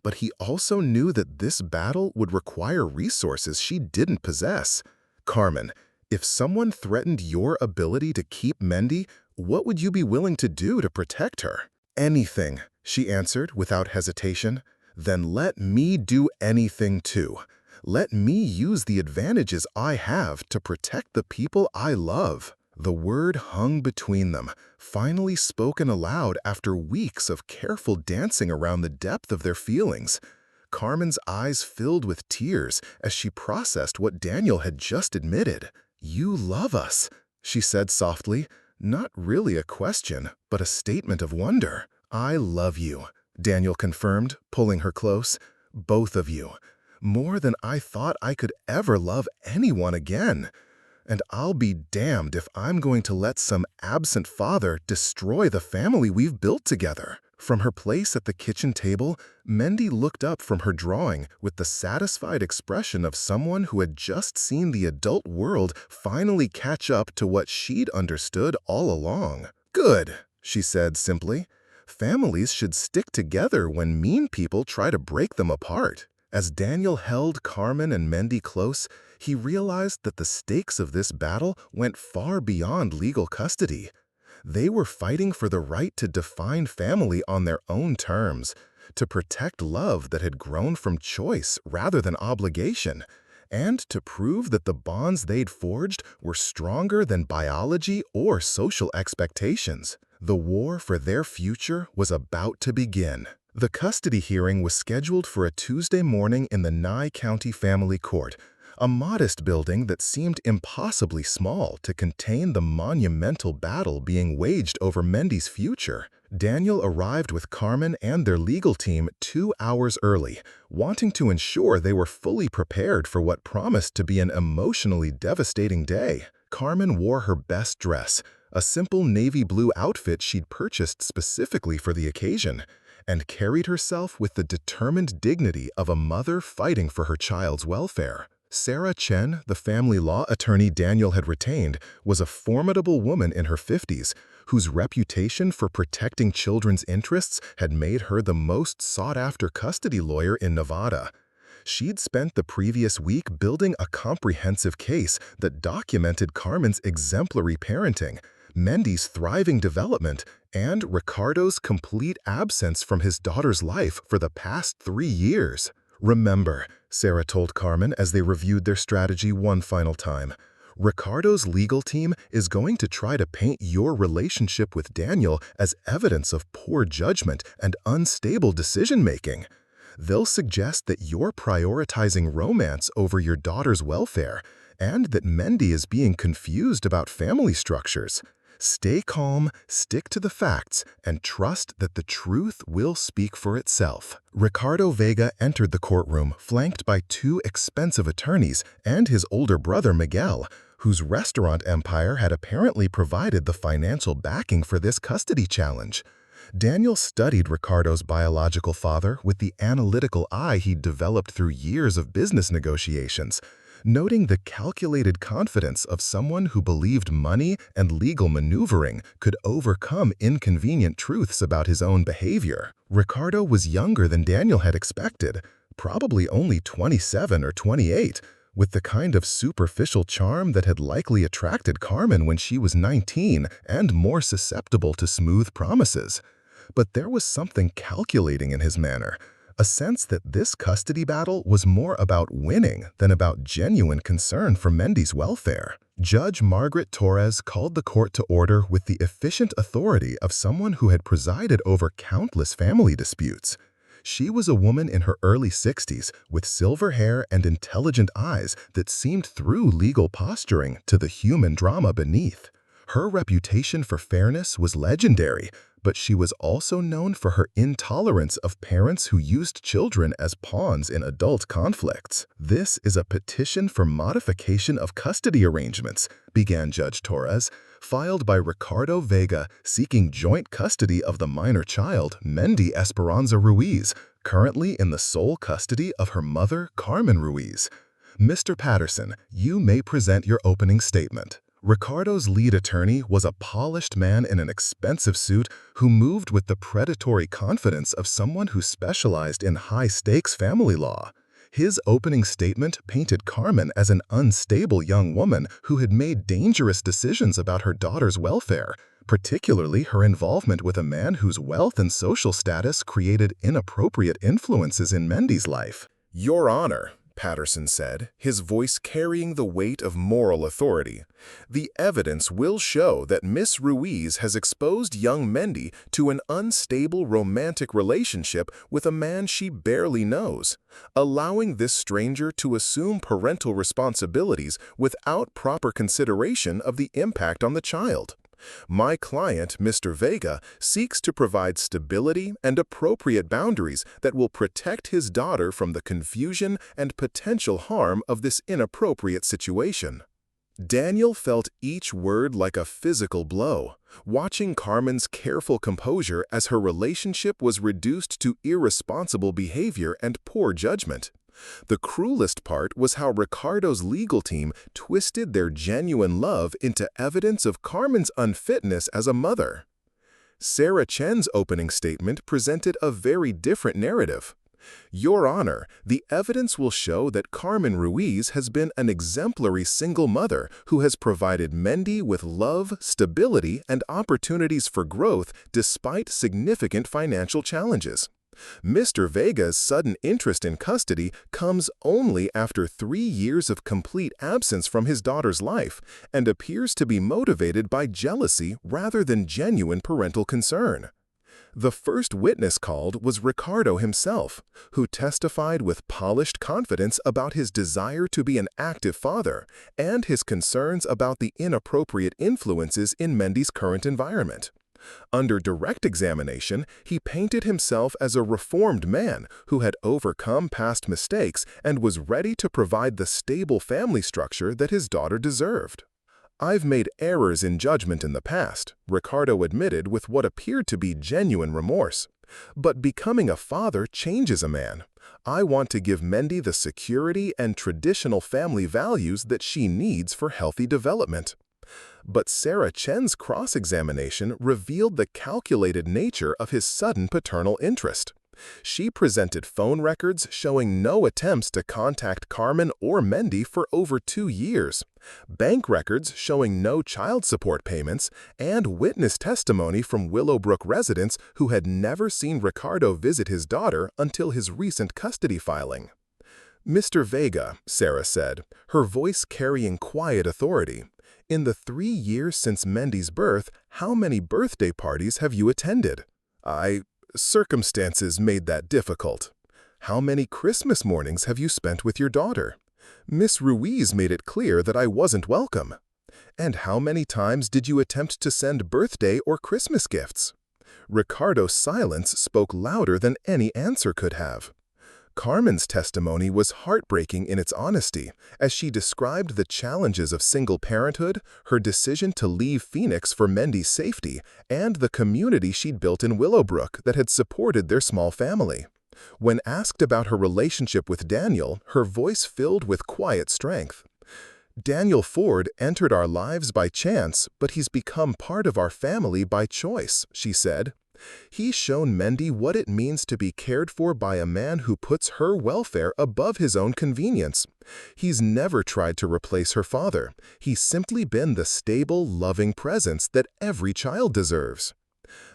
but he also knew that this battle would require resources she didn't possess. Carmen, if someone threatened your ability to keep Mendy, what would you be willing to do to protect her? Anything, she answered without hesitation. Then let me do anything too. Let me use the advantages I have to protect the people I love. The word hung between them, finally spoken aloud after weeks of careful dancing around the depth of their feelings. Carmen's eyes filled with tears as she processed what Daniel had just admitted. "You love us," she said softly, not really a question, but a statement of wonder. "I love you," Daniel confirmed, pulling her close. "Both of you. More than I thought I could ever love anyone again. And I'll be damned if I'm going to let some absent father destroy the family we've built together." From her place at the kitchen table, Mendy looked up from her drawing with the satisfied expression of someone who had just seen the adult world finally catch up to what she'd understood all along. "Good," she said simply. "Families should stick together when mean people try to break them apart." As Daniel held Carmen and Mendy close, he realized that the stakes of this battle went far beyond legal custody. They were fighting for the right to define family on their own terms, to protect love that had grown from choice rather than obligation, and to prove that the bonds they'd forged were stronger than biology or social expectations. The war for their future was about to begin. The custody hearing was scheduled for a Tuesday morning in the Nye County Family Court, a modest building that seemed impossibly small to contain the monumental battle being waged over Mendy's future. Daniel arrived with Carmen and their legal team 2 hours early, wanting to ensure they were fully prepared for what promised to be an emotionally devastating day. Carmen wore her best dress, a simple navy blue outfit she'd purchased specifically for the occasion, and carried herself with the determined dignity of a mother fighting for her child's welfare. Sarah Chen, the family law attorney Daniel had retained, was a formidable woman in her 50s, whose reputation for protecting children's interests had made her the most sought-after custody lawyer in Nevada. She'd spent the previous week building a comprehensive case that documented Carmen's exemplary parenting, Mendy's thriving development, and Ricardo's complete absence from his daughter's life for the past 3 years. "Remember," Sarah told Carmen as they reviewed their strategy one final time, "Ricardo's legal team is going to try to paint your relationship with Daniel as evidence of poor judgment and unstable decision-making. They'll suggest that you're prioritizing romance over your daughter's welfare, and that Mendy is being confused about family structures. Stay calm, stick to the facts, and trust that the truth will speak for itself." Ricardo Vega entered the courtroom flanked by 2 expensive attorneys and his older brother Miguel, whose restaurant empire had apparently provided the financial backing for this custody challenge. Daniel studied Ricardo's biological father with the analytical eye he'd developed through years of business negotiations, noting the calculated confidence of someone who believed money and legal maneuvering could overcome inconvenient truths about his own behavior. Ricardo was younger than Daniel had expected, probably only 27 or 28, with the kind of superficial charm that had likely attracted Carmen when she was 19 and more susceptible to smooth promises. But there was something calculating in his manner, a sense that this custody battle was more about winning than about genuine concern for Mendy's welfare. Judge Margaret Torres called the court to order with the efficient authority of someone who had presided over countless family disputes. She was a woman in her early 60s with silver hair and intelligent eyes that seemed through legal posturing to the human drama beneath. Her reputation for fairness was legendary, but she was also known for her intolerance of parents who used children as pawns in adult conflicts. "This is a petition for modification of custody arrangements," began Judge Torres, filed by Ricardo Vega seeking joint custody of the minor child, Mendy Ruiz, currently in the sole custody of her mother, Carmen Ruiz. "Mr. Patterson, you may present your opening statement." Ricardo's lead attorney was a polished man in an expensive suit who moved with the predatory confidence of someone who specialized in high-stakes family law. His opening statement painted Carmen as an unstable young woman who had made dangerous decisions about her daughter's welfare, particularly her involvement with a man whose wealth and social status created inappropriate influences in Mendy's life. "Your Honor," Patterson said, his voice carrying the weight of moral authority, "the evidence will show that Miss Ruiz has exposed young Mendy to an unstable romantic relationship with a man she barely knows, allowing this stranger to assume parental responsibilities without proper consideration of the impact on the child. My client, Mr. Vega, seeks to provide stability and appropriate boundaries that will protect his daughter from the confusion and potential harm of this inappropriate situation." Daniel felt each word like a physical blow, watching Carmen's careful composure as her relationship was reduced to irresponsible behavior and poor judgment. The cruelest part was how Ricardo's legal team twisted their genuine love into evidence of Carmen's unfitness as a mother. Sarah Chen's opening statement presented a very different narrative. "Your Honor, the evidence will show that Carmen Ruiz has been an exemplary single mother who has provided Mendy with love, stability, and opportunities for growth despite significant financial challenges. Mr. Vega's sudden interest in custody comes only after 3 years of complete absence from his daughter's life and appears to be motivated by jealousy rather than genuine parental concern." The first witness called was Ricardo himself, who testified with polished confidence about his desire to be an active father and his concerns about the inappropriate influences in Mendy's current environment. Under direct examination, he painted himself as a reformed man who had overcome past mistakes and was ready to provide the stable family structure that his daughter deserved. "I've made errors in judgment in the past," Ricardo admitted with what appeared to be genuine remorse. "But becoming a father changes a man. I want to give Mendy the security and traditional family values that she needs for healthy development." But Sarah Chen's cross-examination revealed the calculated nature of his sudden paternal interest. She presented phone records showing no attempts to contact Carmen or Mendy for over 2 years, bank records showing no child support payments, and witness testimony from Willowbrook residents who had never seen Ricardo visit his daughter until his recent custody filing. "Mr. Vega," Sarah said, her voice carrying quiet authority, "in the 3 years since Mendy's birth, how many birthday parties have you attended?" Circumstances made that difficult." "How many Christmas mornings have you spent with your daughter?" "Miss Ruiz made it clear that I wasn't welcome." "And how many times did you attempt to send birthday or Christmas gifts?" Ricardo's silence spoke louder than any answer could have. Carmen's testimony was heartbreaking in its honesty, as she described the challenges of single parenthood, her decision to leave Phoenix for Mendy's safety, and the community she'd built in Willowbrook that had supported their small family. When asked about her relationship with Daniel, her voice filled with quiet strength. "Daniel Ford entered our lives by chance, but he's become part of our family by choice," she said. "He's shown Mendy what it means to be cared for by a man who puts her welfare above his own convenience. He's never tried to replace her father. He's simply been the stable, loving presence that every child deserves."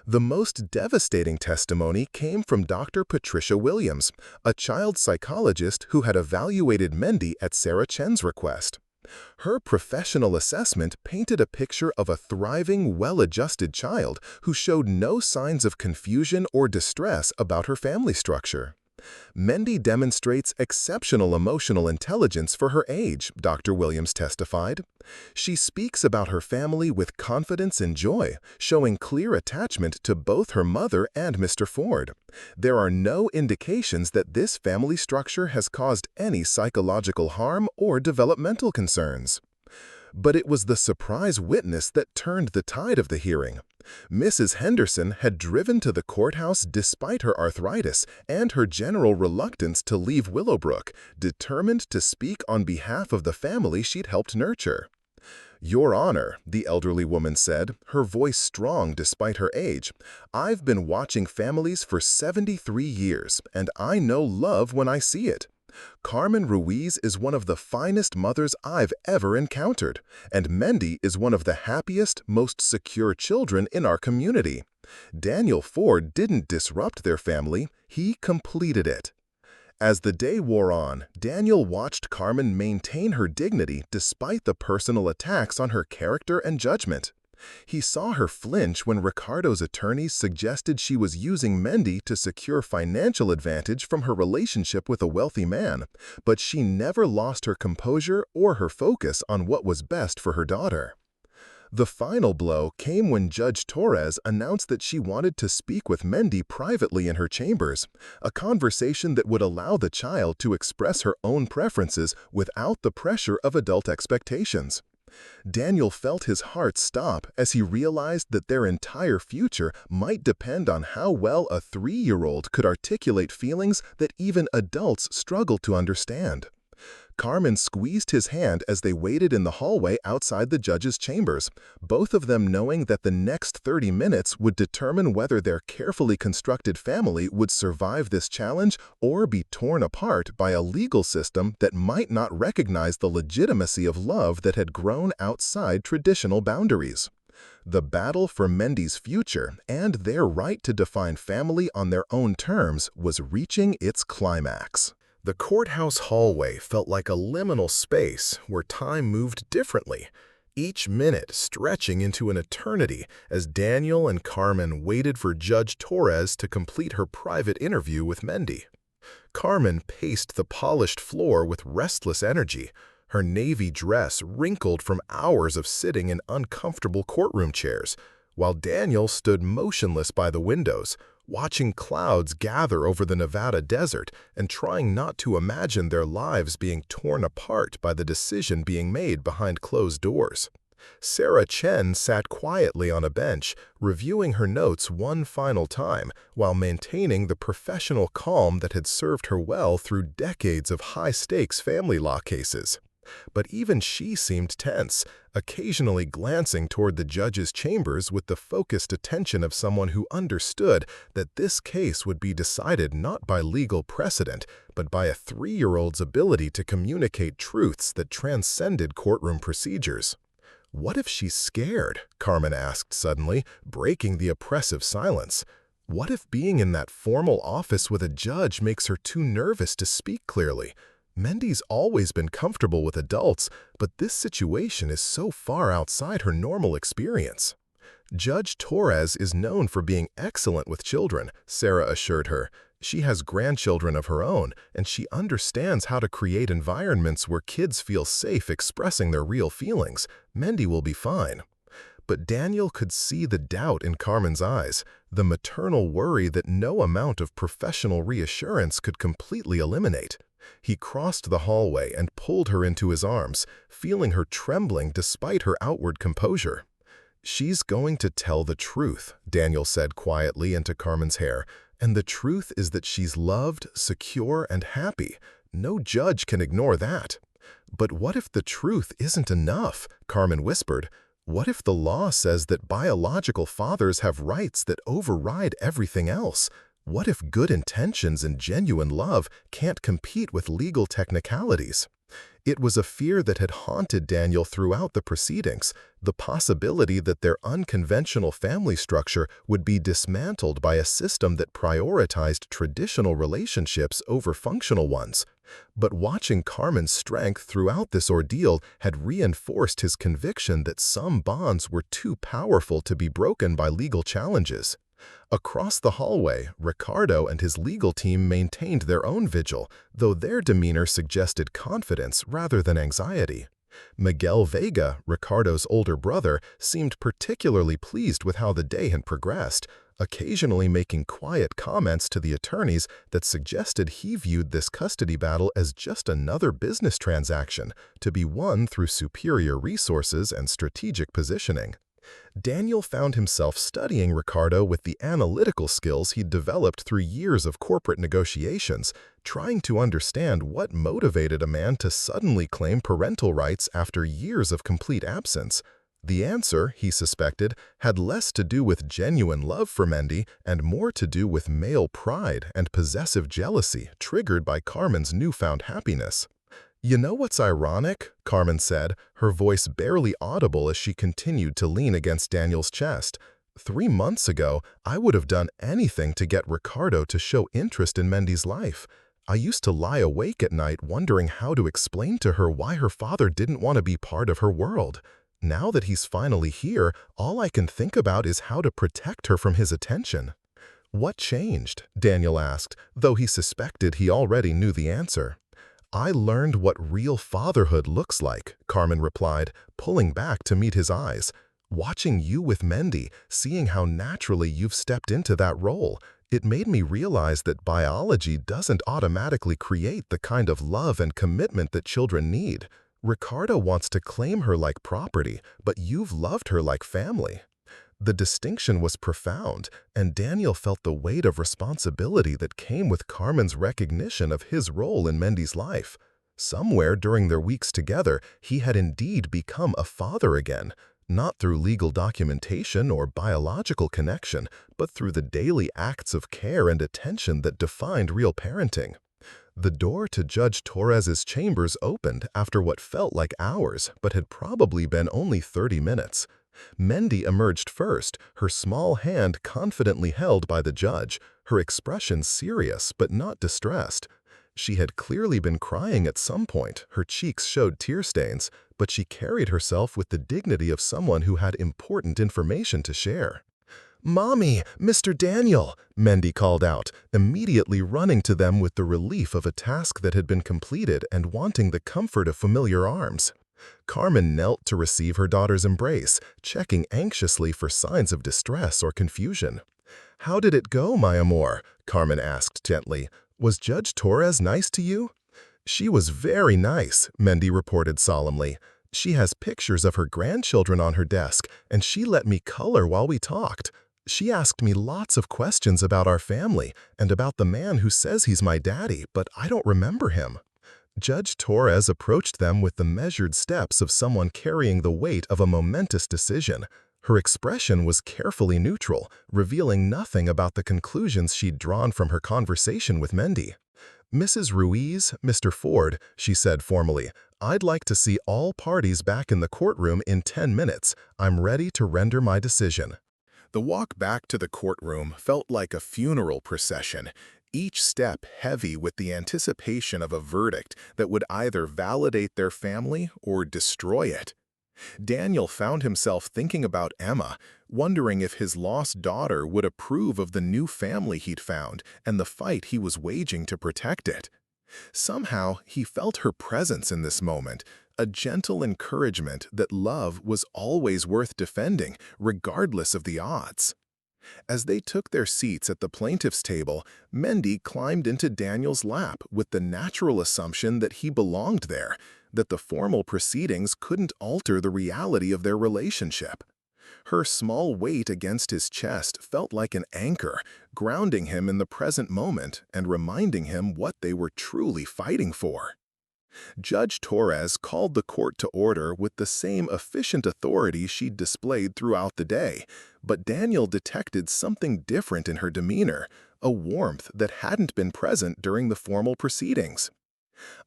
The most devastating testimony came from Dr. Patricia Williams, a child psychologist who had evaluated Mendy at Sarah Chen's request. Her professional assessment painted a picture of a thriving, well-adjusted child who showed no signs of confusion or distress about her family structure. "Mendy demonstrates exceptional emotional intelligence for her age," Dr. Williams testified. "She speaks about her family with confidence and joy, showing clear attachment to both her mother and Mr. Ford. There are no indications that this family structure has caused any psychological harm or developmental concerns." But it was the surprise witness that turned the tide of the hearing. Mrs. Henderson had driven to the courthouse despite her arthritis and her general reluctance to leave Willowbrook, determined to speak on behalf of the family she'd helped nurture. "Your Honor," the elderly woman said, her voice strong despite her age, "I've been watching families for 73 years, and I know love when I see it. Carmen Ruiz is one of the finest mothers I've ever encountered, and Mendy is one of the happiest, most secure children in our community. Daniel Ford didn't disrupt their family, he completed it." As the day wore on, Daniel watched Carmen maintain her dignity despite the personal attacks on her character and judgment. He saw her flinch when Ricardo's attorneys suggested she was using Mendy to secure financial advantage from her relationship with a wealthy man, but she never lost her composure or her focus on what was best for her daughter. The final blow came when Judge Torres announced that she wanted to speak with Mendy privately in her chambers, a conversation that would allow the child to express her own preferences without the pressure of adult expectations. Daniel felt his heart stop as he realized that their entire future might depend on how well a 3-year-old could articulate feelings that even adults struggle to understand. Carmen squeezed his hand as they waited in the hallway outside the judge's chambers, both of them knowing that the next 30 minutes would determine whether their carefully constructed family would survive this challenge or be torn apart by a legal system that might not recognize the legitimacy of love that had grown outside traditional boundaries. The battle for Mendy's future and their right to define family on their own terms was reaching its climax. The courthouse hallway felt like a liminal space where time moved differently, each minute stretching into an eternity as Daniel and Carmen waited for Judge Torres to complete her private interview with Mendy. Carmen paced the polished floor with restless energy, her navy dress wrinkled from hours of sitting in uncomfortable courtroom chairs, while Daniel stood motionless by the windows, watching clouds gather over the Nevada desert and trying not to imagine their lives being torn apart by the decision being made behind closed doors. Sarah Chen sat quietly on a bench, reviewing her notes one final time while maintaining the professional calm that had served her well through decades of high-stakes family law cases. But even she seemed tense, occasionally glancing toward the judge's chambers with the focused attention of someone who understood that this case would be decided not by legal precedent, but by a 3-year-old's ability to communicate truths that transcended courtroom procedures. "What if she's scared?" Carmen asked suddenly, breaking the oppressive silence. "What if being in that formal office with a judge makes her too nervous to speak clearly? Mendy's always been comfortable with adults, but this situation is so far outside her normal experience." "Judge Torres is known for being excellent with children," Sarah assured her. "She has grandchildren of her own, and she understands how to create environments where kids feel safe expressing their real feelings. Mendy will be fine." But Daniel could see the doubt in Carmen's eyes, the maternal worry that no amount of professional reassurance could completely eliminate. He crossed the hallway and pulled her into his arms, feeling her trembling despite her outward composure. "She's going to tell the truth," Daniel said quietly into Carmen's hair, "and the truth is that she's loved, secure, and happy. No judge can ignore that." "But what if the truth isn't enough?" Carmen whispered. "What if the law says that biological fathers have rights that override everything else? What if good intentions and genuine love can't compete with legal technicalities?" It was a fear that had haunted Daniel throughout the proceedings, the possibility that their unconventional family structure would be dismantled by a system that prioritized traditional relationships over functional ones. But watching Carmen's strength throughout this ordeal had reinforced his conviction that some bonds were too powerful to be broken by legal challenges. Across the hallway, Ricardo and his legal team maintained their own vigil, though their demeanor suggested confidence rather than anxiety. Miguel Vega, Ricardo's older brother, seemed particularly pleased with how the day had progressed, occasionally making quiet comments to the attorneys that suggested he viewed this custody battle as just another business transaction, to be won through superior resources and strategic positioning. Daniel found himself studying Ricardo with the analytical skills he'd developed through years of corporate negotiations, trying to understand what motivated a man to suddenly claim parental rights after years of complete absence. The answer, he suspected, had less to do with genuine love for Mendy and more to do with male pride and possessive jealousy triggered by Carmen's newfound happiness. "You know what's ironic?" Carmen said, her voice barely audible as she continued to lean against Daniel's chest. "3 months ago, I would have done anything to get Ricardo to show interest in Mendy's life. I used to lie awake at night wondering how to explain to her why her father didn't want to be part of her world. Now that he's finally here, all I can think about is how to protect her from his attention." "What changed?" Daniel asked, though he suspected he already knew the answer. "I learned what real fatherhood looks like," Carmen replied, pulling back to meet his eyes. "Watching you with Mendy, seeing how naturally you've stepped into that role, it made me realize that biology doesn't automatically create the kind of love and commitment that children need. Ricardo wants to claim her like property, but you've loved her like family." The distinction was profound, and Daniel felt the weight of responsibility that came with Carmen's recognition of his role in Mendy's life. Somewhere during their weeks together, he had indeed become a father again, not through legal documentation or biological connection, but through the daily acts of care and attention that defined real parenting. The door to Judge Torres's chambers opened after what felt like hours, but had probably been only 30 minutes. Mendy emerged first, her small hand confidently held by the judge, her expression serious but not distressed. She had clearly been crying at some point, her cheeks showed tear stains, but she carried herself with the dignity of someone who had important information to share. "Mommy, Mr. Daniel," Mendy called out, immediately running to them with the relief of a task that had been completed and wanting the comfort of familiar arms. Carmen knelt to receive her daughter's embrace, checking anxiously for signs of distress or confusion. "How did it go, my amor?" Carmen asked gently. "Was Judge Torres nice to you?" "She was very nice," Mendy reported solemnly. "She has pictures of her grandchildren on her desk, and she let me color while we talked. She asked me lots of questions about our family and about the man who says he's my daddy, but I don't remember him." Judge Torres approached them with the measured steps of someone carrying the weight of a momentous decision. Her expression was carefully neutral, revealing nothing about the conclusions she'd drawn from her conversation with Mendy. "Mrs. Ruiz, Mr. Ford," she said formally, "I'd like to see all parties back in the courtroom in 10 minutes. I'm ready to render my decision." The walk back to the courtroom felt like a funeral procession, each step heavy with the anticipation of a verdict that would either validate their family or destroy it. Daniel found himself thinking about Emma, wondering if his lost daughter would approve of the new family he'd found and the fight he was waging to protect it. Somehow, he felt her presence in this moment, a gentle encouragement that love was always worth defending, regardless of the odds. As they took their seats at the plaintiff's table, Mendy climbed into Daniel's lap with the natural assumption that he belonged there, that the formal proceedings couldn't alter the reality of their relationship. Her small weight against his chest felt like an anchor, grounding him in the present moment and reminding him what they were truly fighting for. Judge Torres called the court to order with the same efficient authority she'd displayed throughout the day, but Daniel detected something different in her demeanor, a warmth that hadn't been present during the formal proceedings.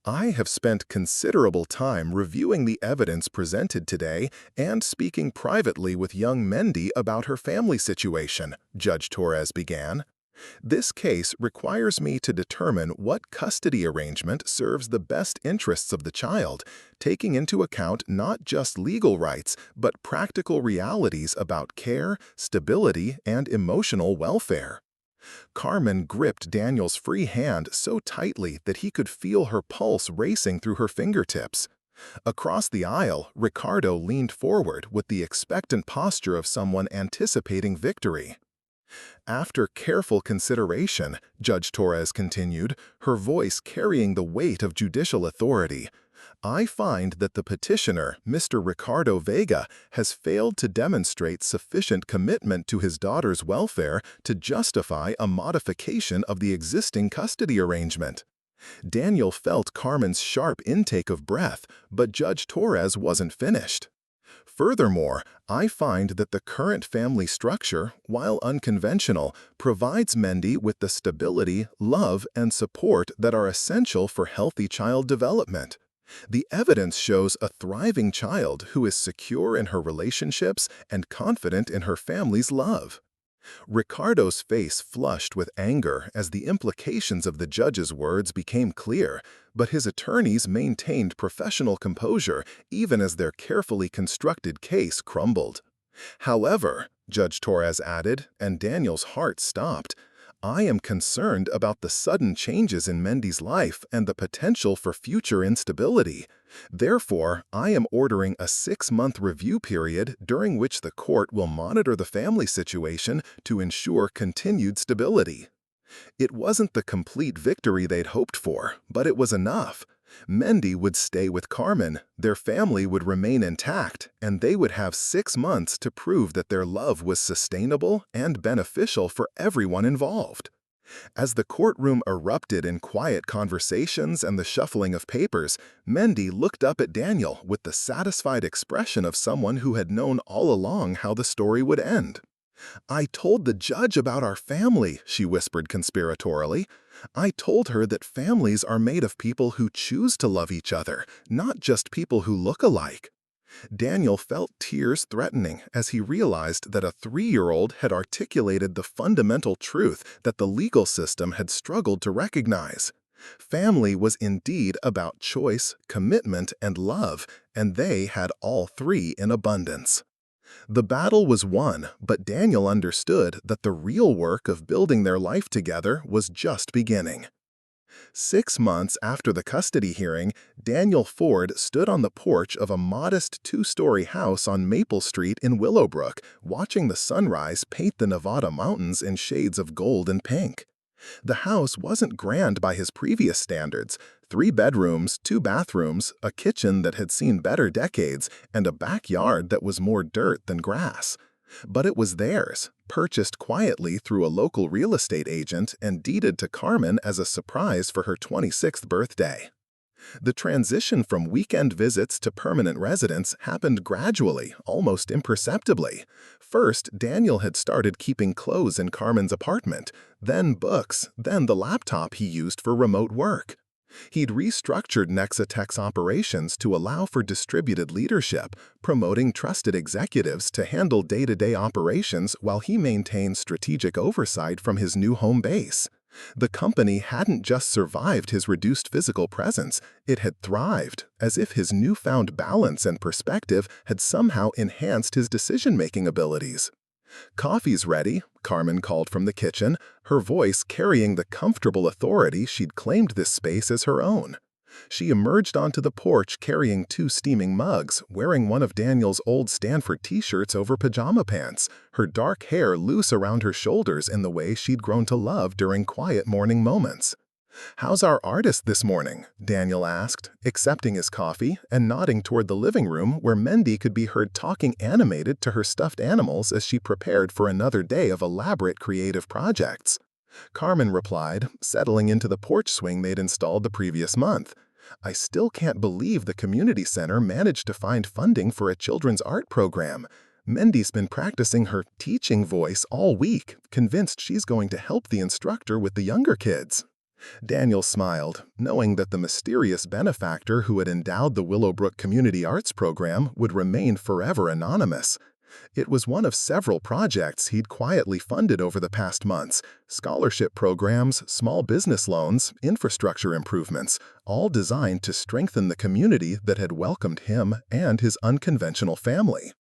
"I have spent considerable time reviewing the evidence presented today and speaking privately with young Mendy about her family situation," Judge Torres began. "This case requires me to determine what custody arrangement serves the best interests of the child, taking into account not just legal rights, but practical realities about care, stability, and emotional welfare." Carmen gripped Daniel's free hand so tightly that he could feel her pulse racing through her fingertips. Across the aisle, Ricardo leaned forward with the expectant posture of someone anticipating victory. "After careful consideration," Judge Torres continued, her voice carrying the weight of judicial authority, "I find that the petitioner, Mr. Ricardo Vega, has failed to demonstrate sufficient commitment to his daughter's welfare to justify a modification of the existing custody arrangement." Daniel felt Carmen's sharp intake of breath, but Judge Torres wasn't finished. "Furthermore, I find that the current family structure, while unconventional, provides Mendy with the stability, love, and support that are essential for healthy child development. The evidence shows a thriving child who is secure in her relationships and confident in her family's love." Ricardo's face flushed with anger as the implications of the judge's words became clear, but his attorneys maintained professional composure even as their carefully constructed case crumbled. "However," Judge Torres added, and Daniel's heart stopped, "I am concerned about the sudden changes in Mendy's life and the potential for future instability. Therefore, I am ordering a 6-month review period during which the court will monitor the family situation to ensure continued stability." It wasn't the complete victory they'd hoped for, but it was enough. Mendy would stay with Carmen, their family would remain intact, and they would have 6 months to prove that their love was sustainable and beneficial for everyone involved. As the courtroom erupted in quiet conversations and the shuffling of papers, Mendy looked up at Daniel with the satisfied expression of someone who had known all along how the story would end. "I told the judge about our family," she whispered conspiratorially. "I told her that families are made of people who choose to love each other, not just people who look alike." Daniel felt tears threatening as he realized that a 3-year-old had articulated the fundamental truth that the legal system had struggled to recognize. Family was indeed about choice, commitment, and love, and they had all three in abundance. The battle was won, but Daniel understood that the real work of building their life together was just beginning. 6 months after the custody hearing, Daniel Ford stood on the porch of a modest 2-story house on Maple Street in Willowbrook, watching the sunrise paint the Nevada mountains in shades of gold and pink. The house wasn't grand by his previous standards: 3 bedrooms, 2 bathrooms, a kitchen that had seen better decades, and a backyard that was more dirt than grass. But it was theirs, purchased quietly through a local real estate agent and deeded to Carmen as a surprise for her 26th birthday. The transition from weekend visits to permanent residence happened gradually, almost imperceptibly. First, Daniel had started keeping clothes in Carmen's apartment, then books, then the laptop he used for remote work. He'd restructured Nexatech's operations to allow for distributed leadership, promoting trusted executives to handle day-to-day operations while he maintained strategic oversight from his new home base. The company hadn't just survived his reduced physical presence, it had thrived, as if his newfound balance and perspective had somehow enhanced his decision-making abilities. "Coffee's ready," Carmen called from the kitchen, her voice carrying the comfortable authority she'd claimed this space as her own. She emerged onto the porch carrying 2 steaming mugs, wearing one of Daniel's old Stanford t-shirts over pajama pants, her dark hair loose around her shoulders in the way she'd grown to love during quiet morning moments. "How's our artist this morning?" Daniel asked, accepting his coffee and nodding toward the living room where Mendy could be heard talking animated to her stuffed animals as she prepared for another day of elaborate creative projects. Carmen replied, settling into the porch swing they'd installed the previous month. "I still can't believe the community center managed to find funding for a children's art program. Mendy's been practicing her teaching voice all week, convinced she's going to help the instructor with the younger kids." Daniel smiled, knowing that the mysterious benefactor who had endowed the Willowbrook Community Arts Program would remain forever anonymous. It was one of several projects he'd quietly funded over the past months: scholarship programs, small business loans, infrastructure improvements, all designed to strengthen the community that had welcomed him and his unconventional family.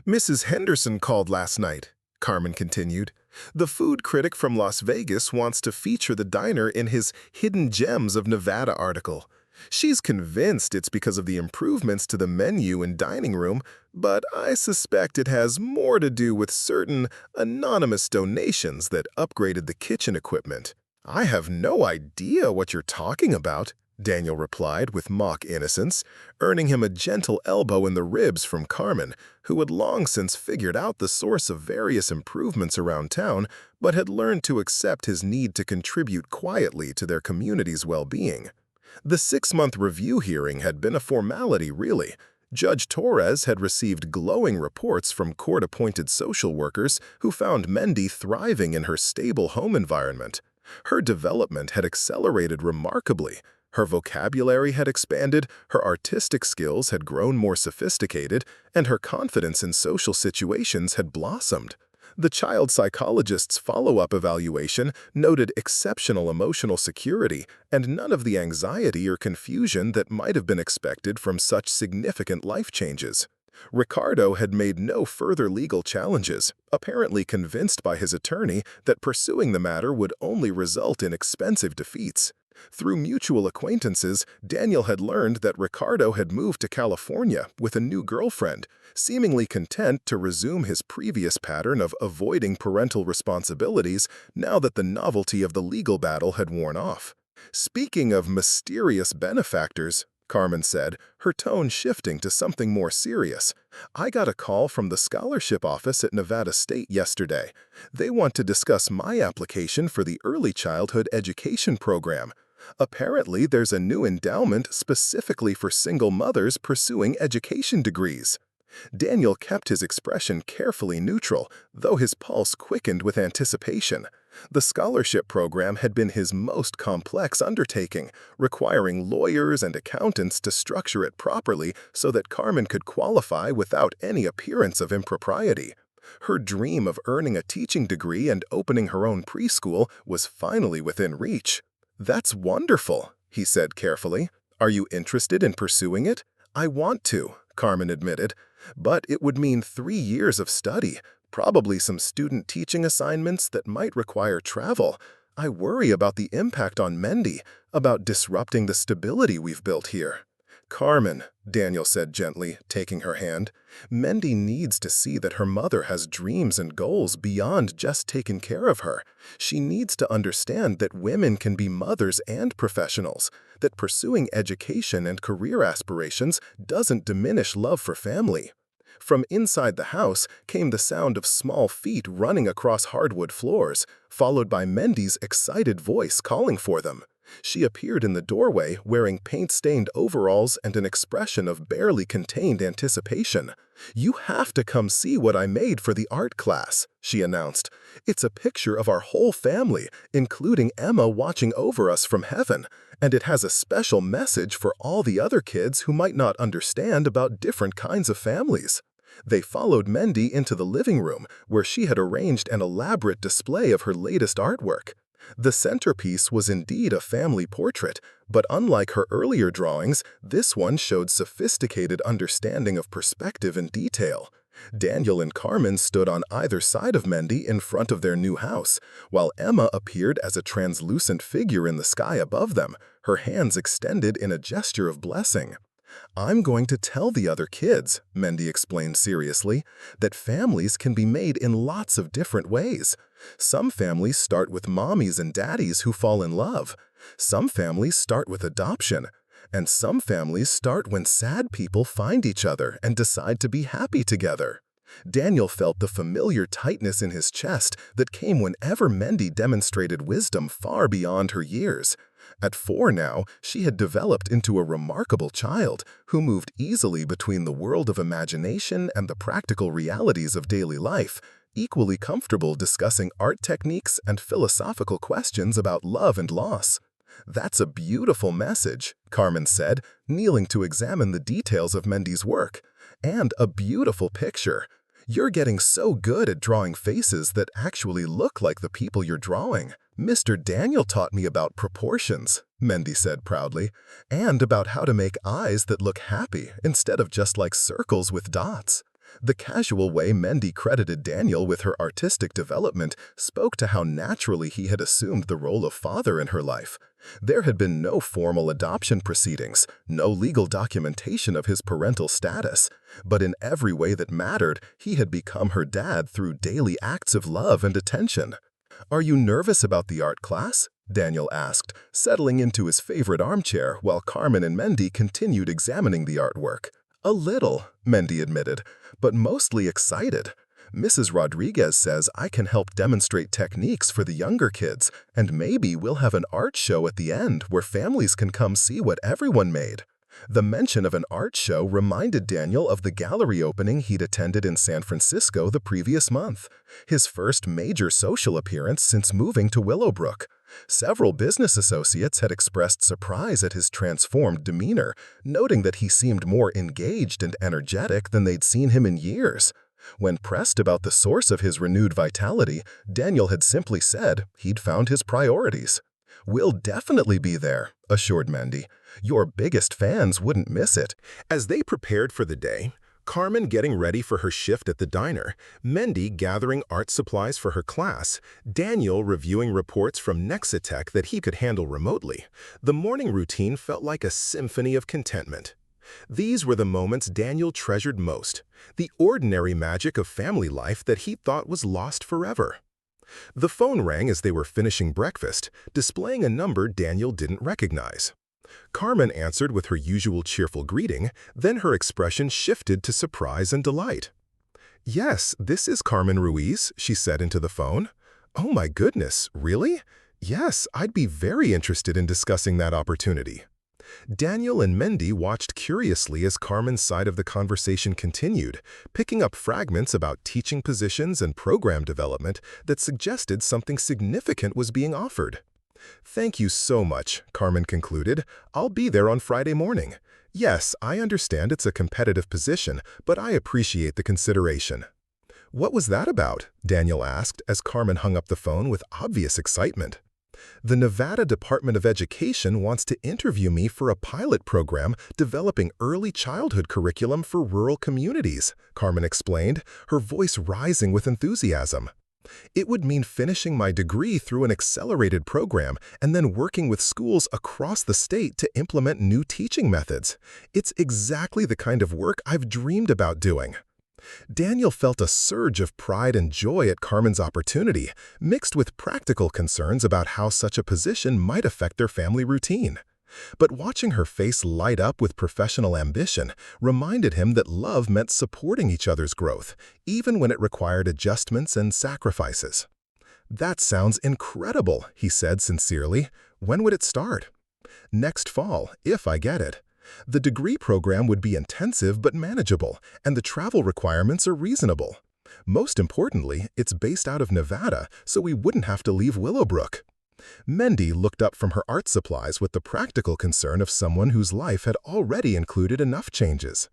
"Mrs. Henderson called last night," Carmen continued. "The food critic from Las Vegas wants to feature the diner in his Hidden Gems of Nevada article. She's convinced it's because of the improvements to the menu and dining room, but I suspect it has more to do with certain anonymous donations that upgraded the kitchen equipment." "I have no idea what you're talking about," Daniel replied with mock innocence, earning him a gentle elbow in the ribs from Carmen, who had long since figured out the source of various improvements around town, but had learned to accept his need to contribute quietly to their community's well-being. The 6-month review hearing had been a formality, really. Judge Torres had received glowing reports from court-appointed social workers who found Mendy thriving in her stable home environment. Her development had accelerated remarkably. Her vocabulary had expanded, her artistic skills had grown more sophisticated, and her confidence in social situations had blossomed. The child psychologist's follow-up evaluation noted exceptional emotional security and none of the anxiety or confusion that might have been expected from such significant life changes. Ricardo had made no further legal challenges, apparently convinced by his attorney that pursuing the matter would only result in expensive defeats. Through mutual acquaintances, Daniel had learned that Ricardo had moved to California with a new girlfriend, seemingly content to resume his previous pattern of avoiding parental responsibilities now that the novelty of the legal battle had worn off. "Speaking of mysterious benefactors," Carmen said, her tone shifting to something more serious, "I got a call from the scholarship office at Nevada State yesterday. They want to discuss my application for the early childhood education program. Apparently, there's a new endowment specifically for single mothers pursuing education degrees." Daniel kept his expression carefully neutral, though his pulse quickened with anticipation. The scholarship program had been his most complex undertaking, requiring lawyers and accountants to structure it properly so that Carmen could qualify without any appearance of impropriety. Her dream of earning a teaching degree and opening her own preschool was finally within reach. "That's wonderful," he said carefully. "Are you interested in pursuing it?" "I want to," Carmen admitted, "but it would mean 3 years of study, probably some student teaching assignments that might require travel. I worry about the impact on Mendy, about disrupting the stability we've built here." "Carmen," Daniel said gently, taking her hand, "Mendy needs to see that her mother has dreams and goals beyond just taking care of her. She needs to understand that women can be mothers and professionals, that pursuing education and career aspirations doesn't diminish love for family." From inside the house came the sound of small feet running across hardwood floors, followed by Mendy's excited voice calling for them. She appeared in the doorway wearing paint-stained overalls and an expression of barely contained anticipation. "You have to come see what I made for the art class," she announced. "It's a picture of our whole family, including Emma watching over us from heaven, and it has a special message for all the other kids who might not understand about different kinds of families." They followed Mendy into the living room, where she had arranged an elaborate display of her latest artwork. The centerpiece was indeed a family portrait, but unlike her earlier drawings, this one showed sophisticated understanding of perspective and detail. Daniel and Carmen stood on either side of Mendy in front of their new house, while Emma appeared as a translucent figure in the sky above them, her hands extended in a gesture of blessing. "I'm going to tell the other kids," Mendy explained seriously, "that families can be made in lots of different ways. Some families start with mommies and daddies who fall in love. Some families start with adoption. And some families start when sad people find each other and decide to be happy together." Daniel felt the familiar tightness in his chest that came whenever Mendy demonstrated wisdom far beyond her years. At 4 now, she had developed into a remarkable child who moved easily between the world of imagination and the practical realities of daily life, equally comfortable discussing art techniques and philosophical questions about love and loss. "That's a beautiful message," Carmen said, kneeling to examine the details of Mendy's work. "And a beautiful picture. You're getting so good at drawing faces that actually look like the people you're drawing. Mr. Daniel taught me about proportions," Mendy said proudly, "and about how to make eyes that look happy instead of just like circles with dots." The casual way Mendy credited Daniel with her artistic development spoke to how naturally he had assumed the role of father in her life. There had been no formal adoption proceedings, no legal documentation of his parental status, but in every way that mattered, he had become her dad through daily acts of love and attention. "Are you nervous about the art class?" Daniel asked, settling into his favorite armchair while Carmen and Mendy continued examining the artwork. "A little," Mendy admitted, "but mostly excited. Mrs. Rodriguez says I can help demonstrate techniques for the younger kids, and maybe we'll have an art show at the end where families can come see what everyone made." The mention of an art show reminded Daniel of the gallery opening he'd attended in San Francisco the previous month, his first major social appearance since moving to Willowbrook. Several business associates had expressed surprise at his transformed demeanor, noting that he seemed more engaged and energetic than they'd seen him in years. When pressed about the source of his renewed vitality, Daniel had simply said he'd found his priorities. "We'll definitely be there," assured Mendy. "Your biggest fans wouldn't miss it." As they prepared for the day, Carmen getting ready for her shift at the diner, Mendy gathering art supplies for her class, Daniel reviewing reports from Nexitech that he could handle remotely, the morning routine felt like a symphony of contentment. These were the moments Daniel treasured most, the ordinary magic of family life that he thought was lost forever. The phone rang as they were finishing breakfast, displaying a number Daniel didn't recognize. Carmen answered with her usual cheerful greeting, then her expression shifted to surprise and delight. "Yes, this is Carmen Ruiz," she said into the phone. "Oh my goodness, really? Yes, I'd be very interested in discussing that opportunity." Daniel and Mendy watched curiously as Carmen's side of the conversation continued, picking up fragments about teaching positions and program development that suggested something significant was being offered. "Thank you so much," Carmen concluded. "I'll be there on Friday morning. Yes, I understand it's a competitive position, but I appreciate the consideration." "What was that about?" Daniel asked as Carmen hung up the phone with obvious excitement. "The Nevada Department of Education wants to interview me for a pilot program developing early childhood curriculum for rural communities," Carmen explained, her voice rising with enthusiasm. "It would mean finishing my degree through an accelerated program and then working with schools across the state to implement new teaching methods. It's exactly the kind of work I've dreamed about doing." Daniel felt a surge of pride and joy at Carmen's opportunity, mixed with practical concerns about how such a position might affect their family routine. But watching her face light up with professional ambition reminded him that love meant supporting each other's growth, even when it required adjustments and sacrifices. "That sounds incredible," he said sincerely. "When would it start?" "Next fall, if I get it. The degree program would be intensive but manageable, and the travel requirements are reasonable. Most importantly, it's based out of Nevada, so we wouldn't have to leave Willowbrook." Mendy looked up from her art supplies with the practical concern of someone whose life had already included enough changes.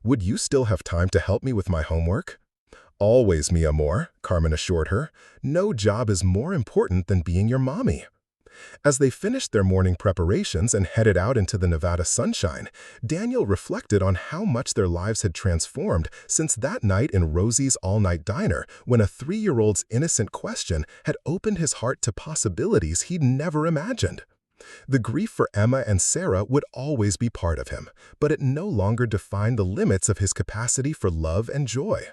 "Would you still have time to help me with my homework?" "Always, mi amor," Carmen assured her. "No job is more important than being your mommy." As they finished their morning preparations and headed out into the Nevada sunshine, Daniel reflected on how much their lives had transformed since that night in Rosie's all-night diner when a 3-year-old's innocent question had opened his heart to possibilities he'd never imagined. The grief for Emma and Sarah would always be part of him, but it no longer defined the limits of his capacity for love and joy.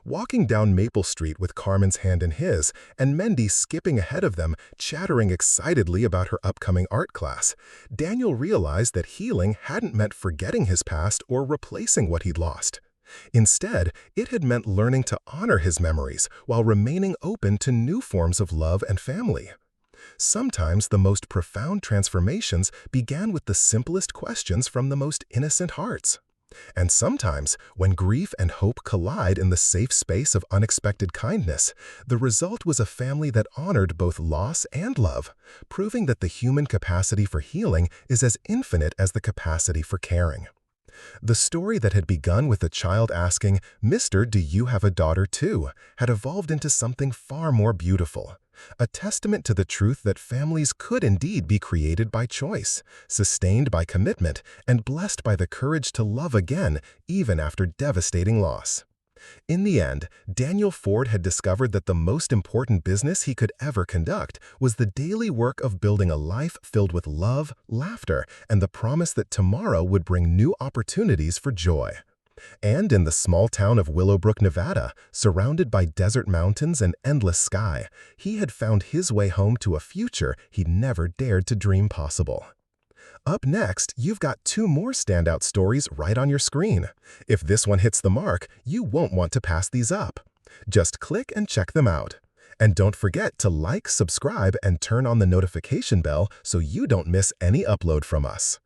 Walking down Maple Street with Carmen's hand in his, and Mendy skipping ahead of them, chattering excitedly about her upcoming art class, Daniel realized that healing hadn't meant forgetting his past or replacing what he'd lost. Instead, it had meant learning to honor his memories while remaining open to new forms of love and family. Sometimes the most profound transformations began with the simplest questions from the most innocent hearts. And sometimes, when grief and hope collide in the safe space of unexpected kindness, the result was a family that honored both loss and love, proving that the human capacity for healing is as infinite as the capacity for caring. The story that had begun with a child asking, "Mister, do you have a daughter too?" had evolved into something far more beautiful. A testament to the truth that families could indeed be created by choice, sustained by commitment, and blessed by the courage to love again, even after devastating loss. In the end, Daniel Ford had discovered that the most important business he could ever conduct was the daily work of building a life filled with love, laughter, and the promise that tomorrow would bring new opportunities for joy. And in the small town of Willowbrook, Nevada, surrounded by desert mountains and endless sky, he had found his way home to a future he'd never dared to dream possible. Up next, you've got 2 more standout stories right on your screen. If this one hits the mark, you won't want to pass these up. Just click and check them out. And don't forget to like, subscribe, and turn on the notification bell so you don't miss any upload from us.